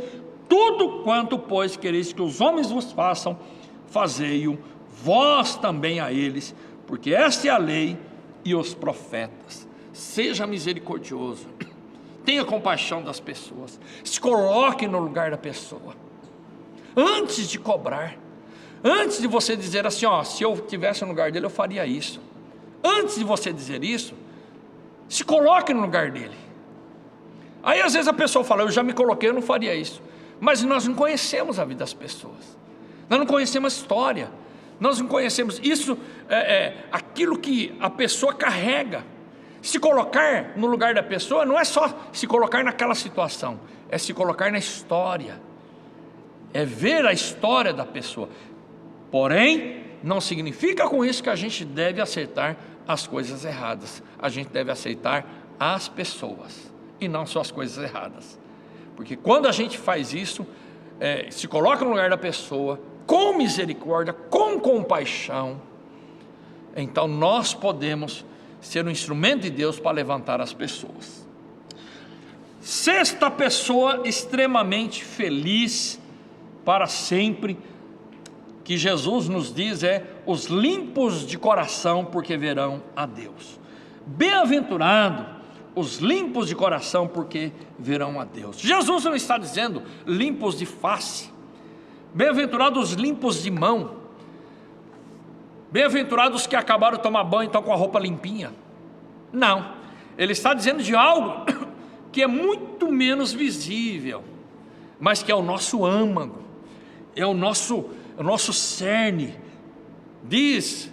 tudo quanto, pois, quereis que os homens vos façam, fazei-o vós também a eles, porque esta é a lei e os profetas. Seja misericordioso, tenha compaixão das pessoas, se coloque no lugar da pessoa, antes de cobrar, antes de você dizer assim, ó, se eu estivesse no lugar dele eu faria isso. Antes de você dizer isso, se coloque no lugar dele. Aí às vezes a pessoa fala, eu já me coloquei, eu não faria isso. Mas nós não conhecemos a vida das pessoas, nós não conhecemos a história, nós não conhecemos isso, aquilo que a pessoa carrega. Se colocar no lugar da pessoa não é só se colocar naquela situação, é se colocar na história, é ver a história da pessoa. Porém, não significa com isso que a gente deve aceitar as coisas erradas. A gente deve aceitar as pessoas e não só as coisas erradas. Porque quando a gente faz isso, se coloca no lugar da pessoa, com misericórdia, com compaixão, então nós podemos ser um instrumento de Deus para levantar as pessoas. Sexta pessoa extremamente feliz para sempre, que Jesus nos diz, é os limpos de coração, porque verão a Deus. Bem-aventurado os limpos de coração, porque verão a Deus. Jesus não está dizendo limpos de face. Bem-aventurados os limpos de mão. Bem-aventurados que acabaram de tomar banho e estão com a roupa limpinha. Não, ele está dizendo de algo que é muito menos visível, mas que é o nosso âmago, é o nosso cerne, diz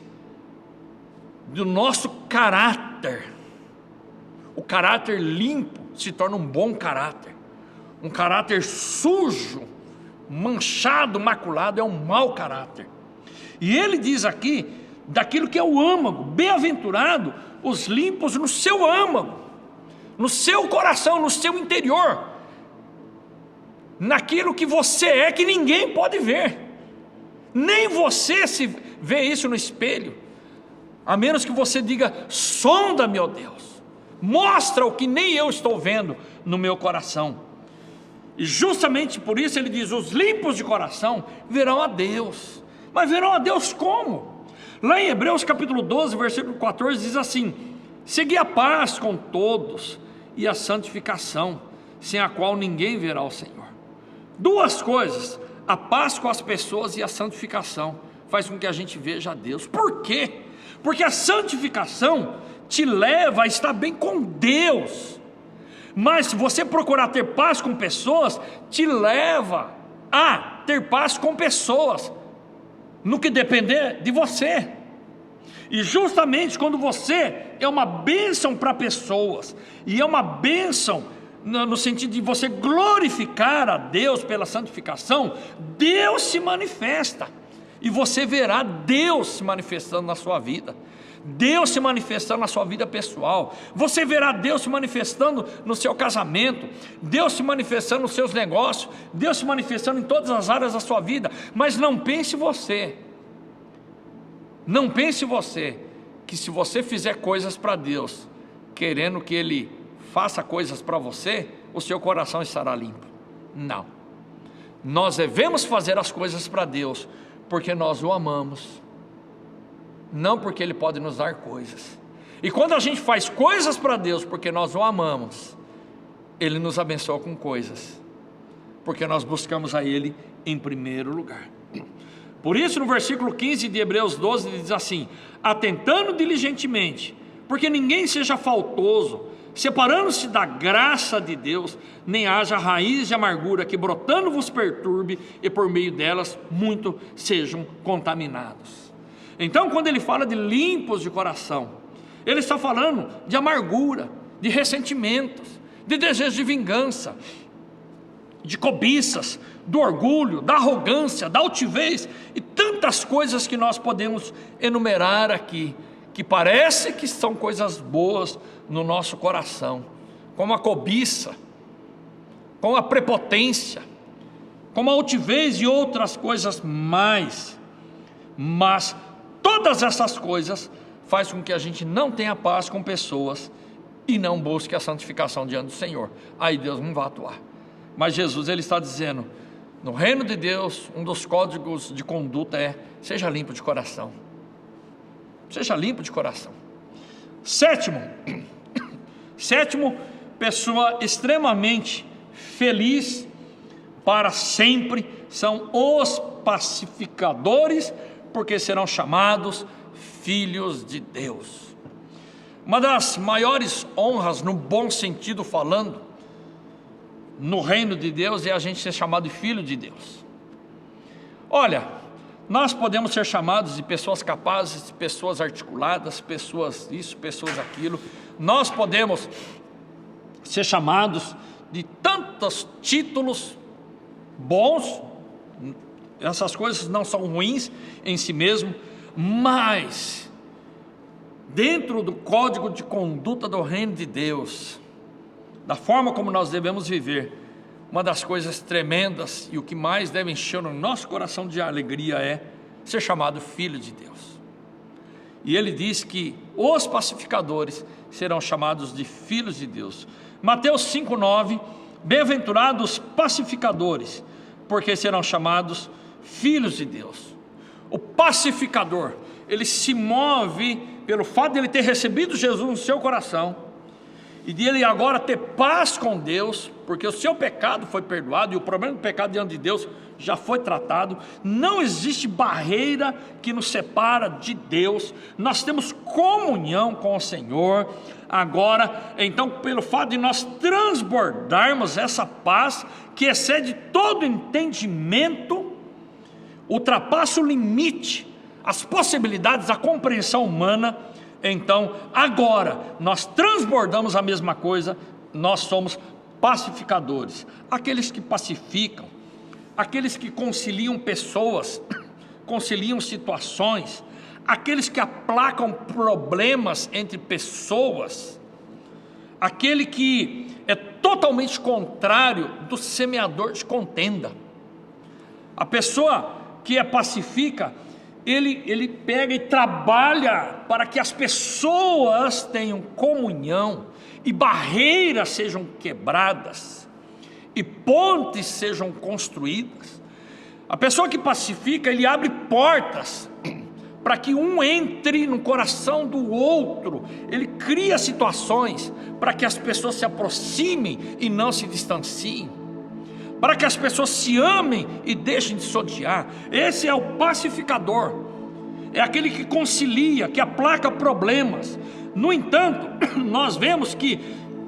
do nosso caráter. O caráter limpo se torna um bom caráter. Um caráter sujo, manchado, maculado, é um mau caráter. E ele diz aqui, daquilo que é o âmago, bem-aventurado os limpos no seu âmago, no seu coração, no seu interior, naquilo que você é, que ninguém pode ver, nem você se vê isso no espelho, a menos que você diga, sonda-me, ó Deus, mostra o que nem eu estou vendo no meu coração. E justamente por isso ele diz, os limpos de coração verão a Deus. Mas verão a Deus como? Lá em Hebreus capítulo 12, versículo 14 diz assim, segui a paz com todos e a santificação, sem a qual ninguém verá o Senhor. Duas coisas, a paz com as pessoas e a santificação, faz com que a gente veja a Deus. Por quê? Porque a santificação te leva a estar bem com Deus, mas se você procurar ter paz com pessoas, te leva a ter paz com pessoas, no que depender de você. E justamente quando você é uma bênção para pessoas, e é uma bênção no sentido de você glorificar a Deus pela santificação, Deus se manifesta, e você verá Deus se manifestando na sua vida, Deus se manifestando na sua vida pessoal, você verá Deus se manifestando no seu casamento, Deus se manifestando nos seus negócios, Deus se manifestando em todas as áreas da sua vida. Mas não pense você que se você fizer coisas para Deus, querendo que Ele faça coisas para você, o seu coração estará limpo. Não, nós devemos fazer as coisas para Deus, porque nós o amamos, não porque Ele pode nos dar coisas. E quando a gente faz coisas para Deus porque nós o amamos, Ele nos abençoa com coisas, porque nós buscamos a Ele em primeiro lugar. Por isso no versículo 15 de Hebreus 12 diz assim, atentando diligentemente, porque ninguém seja faltoso, separando-se da graça de Deus, nem haja raiz de amargura que brotando vos perturbe, e por meio delas muitos sejam contaminados. Então, quando ele fala de limpos de coração, ele está falando de amargura, de ressentimentos, de desejo de vingança, de cobiças, do orgulho, da arrogância, da altivez e tantas coisas que nós podemos enumerar aqui, que parece que são coisas boas no nosso coração, como a cobiça, como a prepotência, como a altivez e outras coisas mais. Mas todas essas coisas faz com que a gente não tenha paz com pessoas e não busque a santificação diante do Senhor. Aí Deus não vai atuar. Mas Jesus, ele está dizendo, no reino de Deus, um dos códigos de conduta é: seja limpo de coração. Seja limpo de coração. Sétimo, pessoa extremamente feliz para sempre são os pacificadores, porque serão chamados filhos de Deus. Uma das maiores honras, no bom sentido falando, no reino de Deus, é a gente ser chamado de filho de Deus. Olha, nós podemos ser chamados de pessoas capazes, de pessoas articuladas, pessoas isso, pessoas aquilo. Nós podemos ser chamados de tantos títulos bons. Essas coisas não são ruins em si mesmo, mas dentro do código de conduta do reino de Deus, da forma como nós devemos viver, uma das coisas tremendas e o que mais deve encher no nosso coração de alegria é ser chamado filho de Deus. E ele diz que os pacificadores serão chamados de filhos de Deus. Mateus 5,9: bem-aventurados pacificadores, porque serão chamados filhos de Deus. O pacificador, ele se move pelo fato de ele ter recebido Jesus no seu coração e de ele agora ter paz com Deus, porque o seu pecado foi perdoado e o problema do pecado diante de Deus já foi tratado. Não existe barreira que nos separa de Deus, nós temos comunhão com o Senhor. Agora, então, pelo fato de nós transbordarmos essa paz que excede todo entendimento, ultrapassa o limite, as possibilidades, a compreensão humana, então agora nós transbordamos a mesma coisa, nós somos pacificadores, aqueles que pacificam, aqueles que conciliam pessoas, conciliam situações, aqueles que aplacam problemas entre pessoas, aquele que é totalmente contrário do semeador de contenda. A pessoa que pacifica, ele pega e trabalha para que as pessoas tenham comunhão e barreiras sejam quebradas e pontes sejam construídas. A pessoa que pacifica, ele abre portas para que um entre no coração do outro, ele cria situações para que as pessoas se aproximem e não se distanciem, para que as pessoas se amem e deixem de se odiar. Esse é o pacificador, é aquele que concilia, que aplaca problemas. No entanto, nós vemos que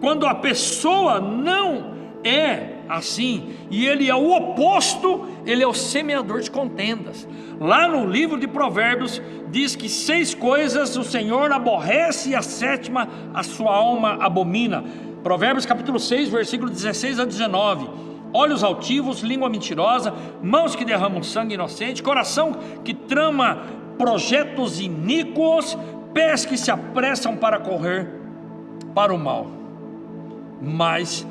quando a pessoa não é assim, e ele é o oposto, ele é o semeador de contendas. Lá no livro de Provérbios diz que 6 coisas o Senhor aborrece e a 7ª a sua alma abomina. Provérbios capítulo 6, versículo 16 a 19: olhos altivos, língua mentirosa, mãos que derramam sangue inocente, coração que trama projetos iníquos, pés que se apressam para correr para o mal. Mas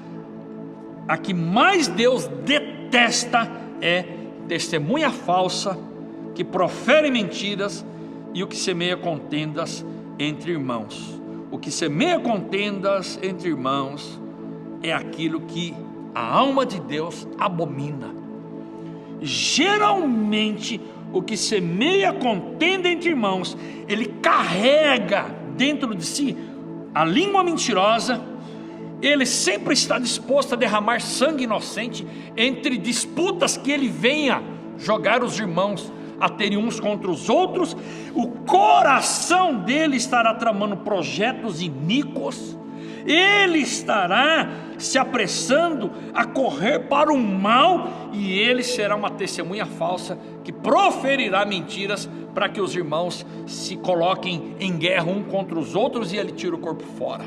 a que mais Deus detesta é testemunha falsa, que profere mentiras, e o que semeia contendas entre irmãos. O que semeia contendas entre irmãos é aquilo que a alma de Deus abomina. Geralmente, o que semeia contenda entre irmãos, ele carrega dentro de si a língua mentirosa. Ele sempre está disposto a derramar sangue inocente entre disputas que ele venha jogar os irmãos a terem uns contra os outros. O coração dele estará tramando projetos iníquos, ele estará se apressando a correr para o mal, e ele será uma testemunha falsa que proferirá mentiras para que os irmãos se coloquem em guerra um contra os outros e ele tira o corpo fora.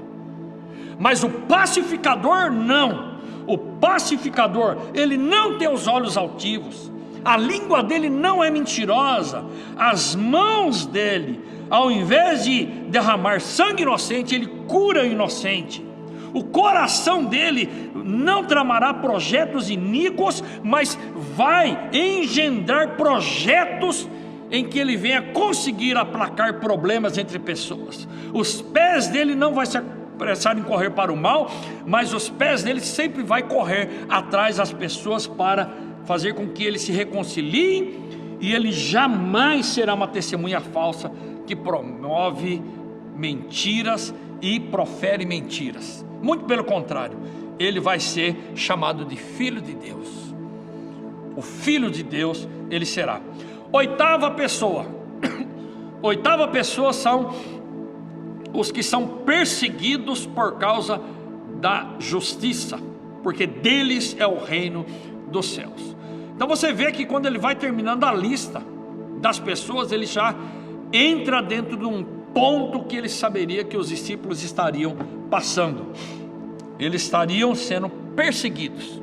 Mas o pacificador não. O pacificador, ele não tem os olhos altivos, a língua dele não é mentirosa, as mãos dele, ao invés de derramar sangue inocente, ele cura o inocente. O coração dele não tramará projetos iníquos, mas vai engendrar projetos em que ele venha conseguir aplacar problemas entre pessoas. Os pés dele não vai se apressar em correr para o mal, mas os pés dele sempre vai correr atrás das pessoas para fazer com que eles se reconciliem, e ele jamais será uma testemunha falsa que promove mentiras e profere mentiras. Muito pelo contrário, ele vai ser chamado de filho de Deus. O filho de Deus ele será. Oitava pessoa são os que são perseguidos por causa da justiça, porque deles é o reino dos céus. Então você vê que quando ele vai terminando a lista das pessoas, ele já entra dentro de um ponto que ele saberia que os discípulos estariam passando. Eles estariam sendo perseguidos.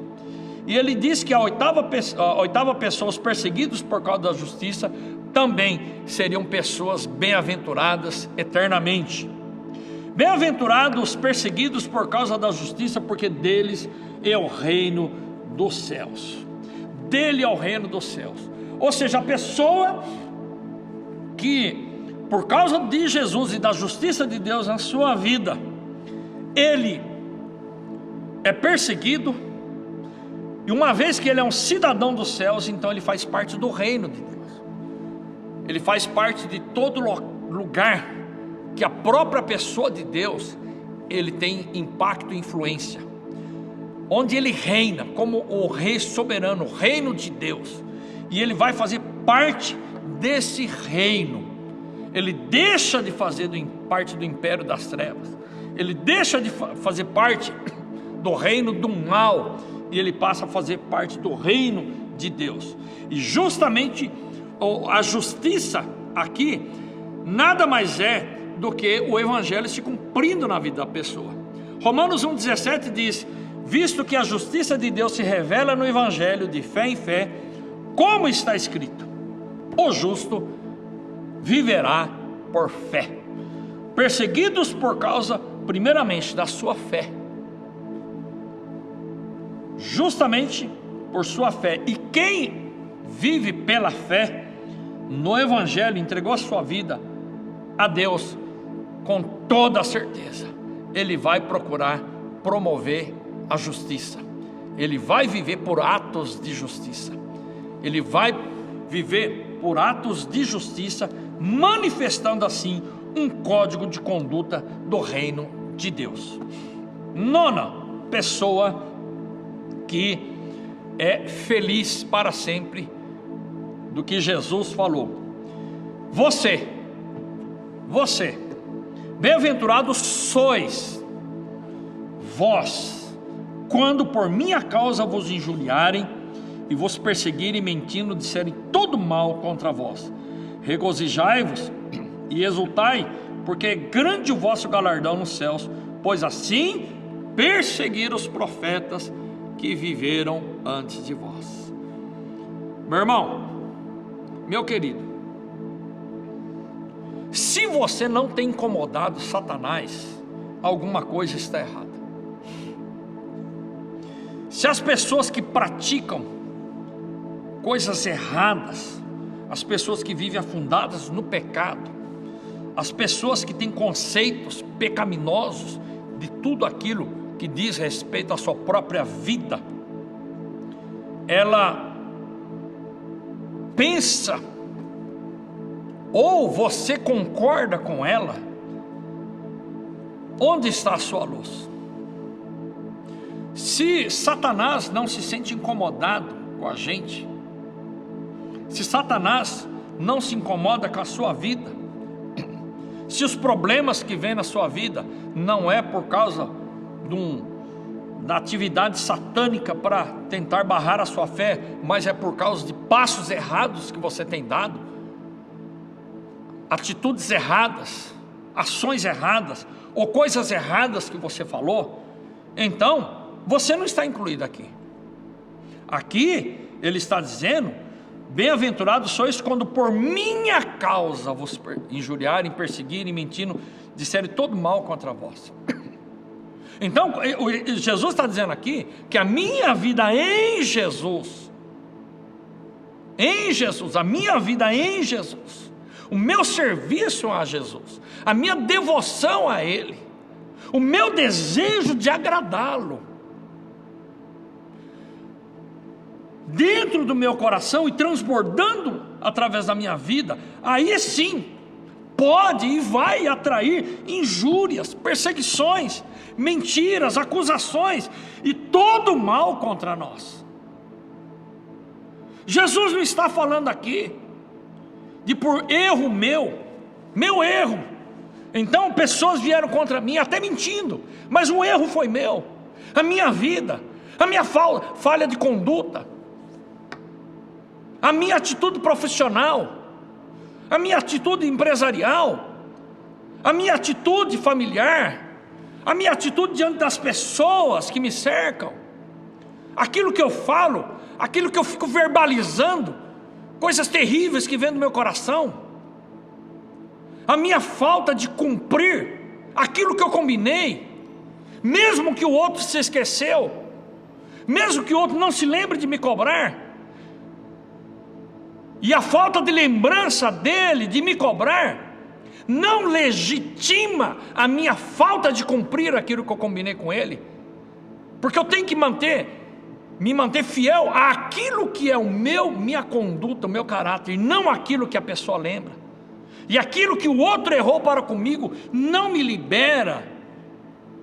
E ele diz que a oitava pessoa, os perseguidos por causa da justiça, também seriam pessoas bem-aventuradas eternamente. Bem-aventurados os perseguidos por causa da justiça, porque deles é o reino dos céus. Dele é o reino dos céus. Ou seja, a pessoa que, por causa de Jesus e da justiça de Deus na sua vida, ele é perseguido, e uma vez que ele é um cidadão dos céus, então ele faz parte do reino de Deus. Ele faz parte de todo lugar que a própria pessoa de Deus, ele tem impacto e influência, onde ele reina como o rei soberano, o reino de Deus, e ele vai fazer parte desse reino. Ele deixa de fazer parte do império das trevas, ele deixa de fazer parte do reino do mal, e ele passa a fazer parte do reino de Deus. E justamente a justiça aqui nada mais é do que o evangelho se cumprindo na vida da pessoa. Romanos 1,17 diz: visto que a justiça de Deus se revela no evangelho de fé em fé, como está escrito, o justo viverá por fé. Perseguidos por causa primeiramente da sua fé, justamente por sua fé. E quem vive pela fé no evangelho, entregou a sua vida a Deus, com toda a certeza ele vai procurar promover a justiça. Ele vai viver por atos de justiça. Ele vai viver por atos de justiça, manifestando assim um código de conduta do reino de Deus. Nona pessoa que é feliz para sempre, do que Jesus falou: você, bem-aventurados sois vós, quando por minha causa vos injuriarem e vos perseguirem, mentindo, disserem todo mal contra vós. Regozijai-vos e exultai, porque é grande o vosso galardão nos céus, pois assim perseguiram os profetas que viveram antes de vós. Meu irmão, meu querido, se você não tem incomodado Satanás, alguma coisa está errada. Se as pessoas que praticam coisas erradas, as pessoas que vivem afundadas no pecado, as pessoas que têm conceitos pecaminosos de tudo aquilo que diz respeito à sua própria vida, ela pensa, ou você concorda com ela, onde está a sua luz? Se Satanás não se sente incomodado com a gente, se Satanás não se incomoda com a sua vida, se os problemas que vem na sua vida não é por causa da atividade satânica para tentar barrar a sua fé, mas é por causa de passos errados que você tem dado, atitudes erradas, ações erradas, ou coisas erradas que você falou, então você não está incluído aqui. Aqui ele está dizendo: bem-aventurados sois quando por minha causa vos injuriarem, perseguirem, mentindo, disserem todo mal contra vós. Então Jesus está dizendo aqui que a minha vida em Jesus, a minha vida em Jesus, o meu serviço a Jesus, a minha devoção a Ele, o meu desejo de agradá-lo, dentro do meu coração e transbordando através da minha vida, aí sim pode e vai atrair injúrias, perseguições, mentiras, acusações e todo mal contra nós. Jesus não está falando aqui de por erro meu erro. Então pessoas vieram contra mim até mentindo, mas o erro foi meu, a minha vida, a minha falha de conduta, a minha atitude profissional, a minha atitude empresarial, a minha atitude familiar, a minha atitude diante das pessoas que me cercam, aquilo que eu falo, aquilo que eu fico verbalizando, coisas terríveis que vêm do meu coração, a minha falta de cumprir aquilo que eu combinei, mesmo que o outro se esqueceu, mesmo que o outro não se lembre de me cobrar, e a falta de lembrança dele de me cobrar não legitima a minha falta de cumprir aquilo que eu combinei com ele, porque eu tenho que me manter fiel àquilo que é minha conduta, o meu caráter, e não aquilo que a pessoa lembra. E aquilo que o outro errou para comigo não me libera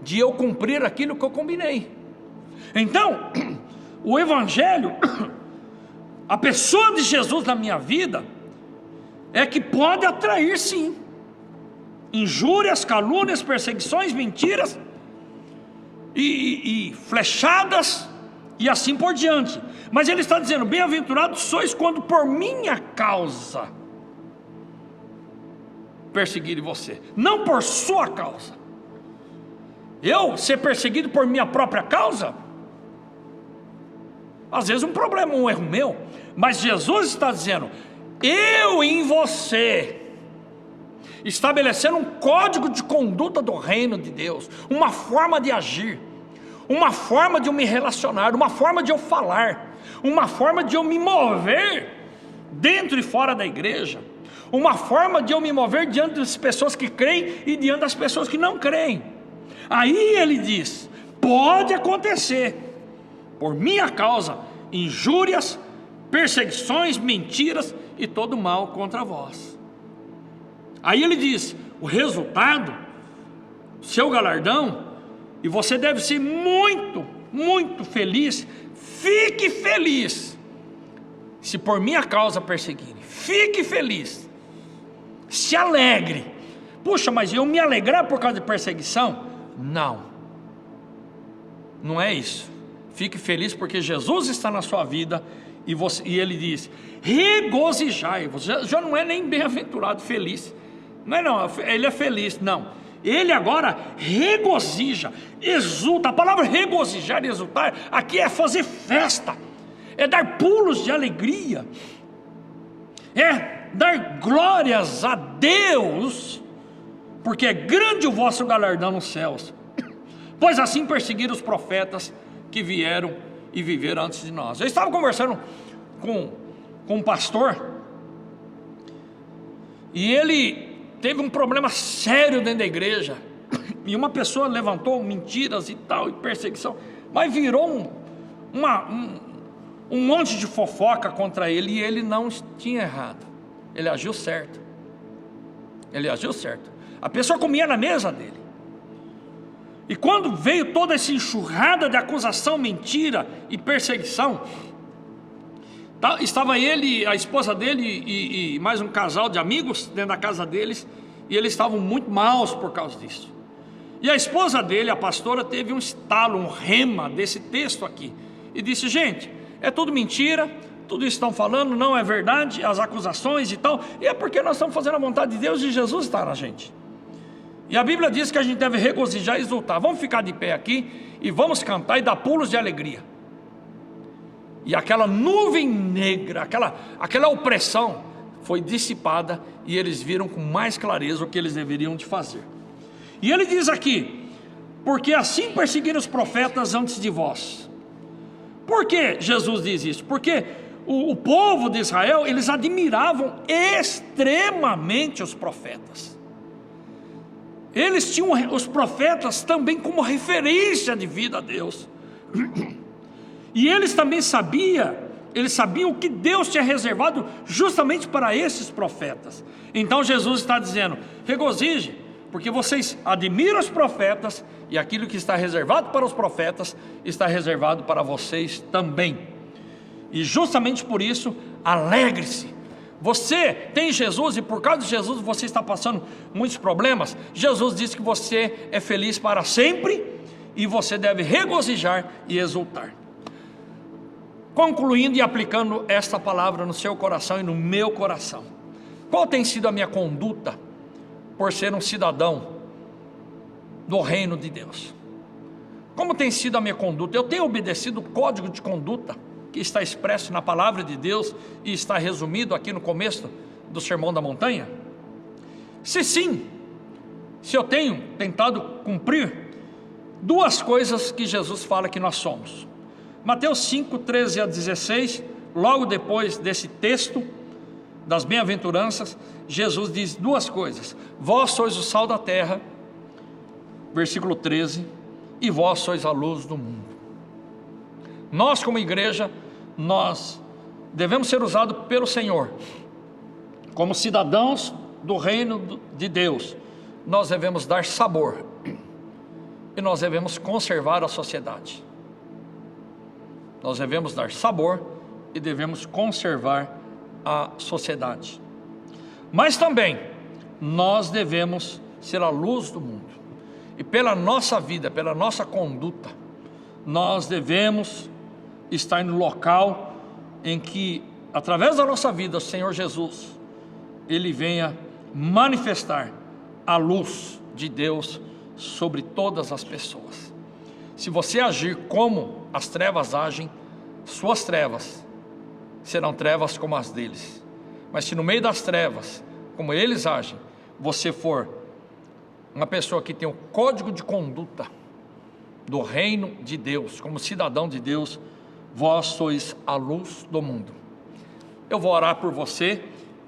de eu cumprir aquilo que eu combinei. Então, o Evangelho, a pessoa de Jesus na minha vida, é que pode atrair sim injúrias, calúnias, perseguições, mentiras e flechadas e assim por diante. Mas ele está dizendo: bem-aventurados sois quando por minha causa perseguirem você, não por sua causa. Eu ser perseguido por minha própria causa, às vezes um problema, um erro meu, mas Jesus está dizendo: eu em você, estabelecendo um código de conduta do reino de Deus, uma forma de agir, uma forma de eu me relacionar, uma forma de eu falar, uma forma de eu me mover dentro e fora da igreja, uma forma de eu me mover diante das pessoas que creem e diante das pessoas que não creem. Aí ele diz: pode acontecer por minha causa injúrias, perseguições, mentiras e todo mal contra vós. Aí ele diz: o resultado, seu galardão, e você deve ser muito, muito feliz. Fique feliz se por minha causa perseguirem. Fique feliz, se alegre. Puxa, mas eu me alegrar por causa de perseguição? Não, não é isso. Fique feliz porque Jesus está na sua vida e ele diz: regozijai-vos. Já não é nem bem-aventurado, feliz. Não, ele é feliz, não. Ele agora regozija, exulta. A palavra regozijar e exultar aqui é fazer festa, é dar pulos de alegria, é dar glórias a Deus, porque é grande o vosso galardão nos céus, pois assim perseguiram os profetas que vieram e viveram antes de nós. Eu estava conversando com um pastor, e ele teve um problema sério dentro da igreja, e uma pessoa levantou mentiras e tal, e perseguição, mas virou um monte de fofoca contra ele, e ele não tinha errado, ele agiu certo. A pessoa comia na mesa dele, e quando veio toda essa enxurrada de acusação, mentira e perseguição, estava ele, a esposa dele e mais um casal de amigos dentro da casa deles, e eles estavam muito maus por causa disso. E a esposa dele, a pastora, teve um estalo, um rema desse texto aqui. E disse: gente, é tudo mentira, tudo isso estão falando, não é verdade, as acusações e tal. E é porque nós estamos fazendo a vontade de Deus e Jesus está na gente. E a Bíblia diz que a gente deve regozijar e exultar. Vamos ficar de pé aqui e vamos cantar e dar pulos de alegria. E aquela nuvem negra, aquela opressão foi dissipada e eles viram com mais clareza o que eles deveriam de fazer. E ele diz aqui: porque assim perseguiram os profetas antes de vós. Por que Jesus diz isso? Porque o povo de Israel, eles admiravam extremamente os profetas. Eles tinham os profetas também como referência de vida a Deus. E eles também sabiam o que Deus tinha reservado justamente para esses profetas. Então Jesus está dizendo: regozije, porque vocês admiram os profetas, e aquilo que está reservado para os profetas está reservado para vocês também. E justamente por isso, alegre-se. Você tem Jesus e por causa de Jesus você está passando muitos problemas. Jesus disse que você é feliz para sempre e você deve regozijar e exultar. Concluindo e aplicando esta palavra no seu coração e no meu coração, qual tem sido a minha conduta por ser um cidadão do reino de Deus? Como tem sido a minha conduta? Eu tenho obedecido o código de conduta que está expresso na palavra de Deus e está resumido aqui no começo do Sermão da Montanha? Se sim, se eu tenho tentado cumprir duas coisas que Jesus fala que nós somos. Mateus 5, 13 a 16, logo depois desse texto das bem-aventuranças, Jesus diz duas coisas: vós sois o sal da terra, versículo 13, e vós sois a luz do mundo. Nós como igreja, nós devemos ser usados pelo Senhor, como cidadãos do reino de Deus. Nós devemos dar sabor, e nós devemos conservar a sociedade. Nós devemos dar sabor e devemos conservar a sociedade. Mas também, nós devemos ser a luz do mundo. E pela nossa vida, pela nossa conduta, nós devemos estar no local em que, através da nossa vida, o Senhor Jesus, Ele venha manifestar a luz de Deus sobre todas as pessoas. Se você agir como as trevas agem, suas trevas serão trevas como as deles. Mas se no meio das trevas, como eles agem, você for uma pessoa que tem o código de conduta do reino de Deus, como cidadão de Deus, vós sois a luz do mundo. Eu vou orar por você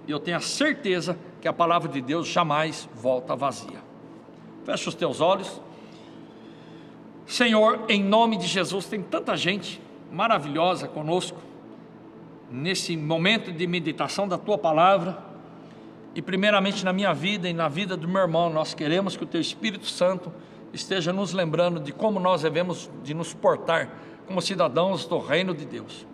e eu tenho a certeza que a palavra de Deus jamais volta vazia. Fecha os teus olhos. Senhor, em nome de Jesus, tem tanta gente maravilhosa conosco nesse momento de meditação da Tua palavra. E primeiramente na minha vida e na vida do meu irmão, nós queremos que o Teu Espírito Santo esteja nos lembrando de como nós devemos de nos portar como cidadãos do reino de Deus.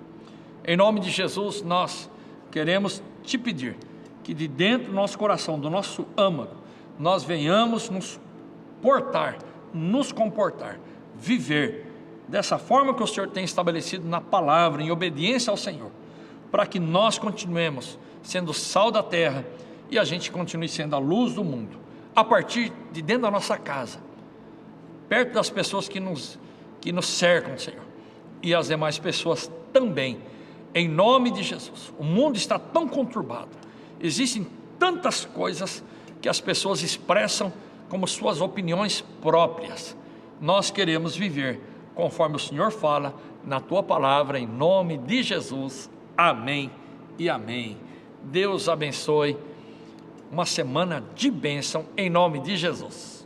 Em nome de Jesus, nós queremos Te pedir que de dentro do nosso coração, do nosso âmago, nós venhamos nos portar, nos comportar, viver dessa forma que o Senhor tem estabelecido na palavra, em obediência ao Senhor, para que nós continuemos sendo sal da terra e a gente continue sendo a luz do mundo, a partir de dentro da nossa casa, perto das pessoas que nos cercam, Senhor, e as demais pessoas também, em nome de Jesus. O mundo está tão conturbado, existem tantas coisas que as pessoas expressam como suas opiniões próprias. Nós queremos viver conforme o Senhor fala na Tua palavra, em nome de Jesus, amém e amém. Deus abençoe, uma semana de bênção em nome de Jesus.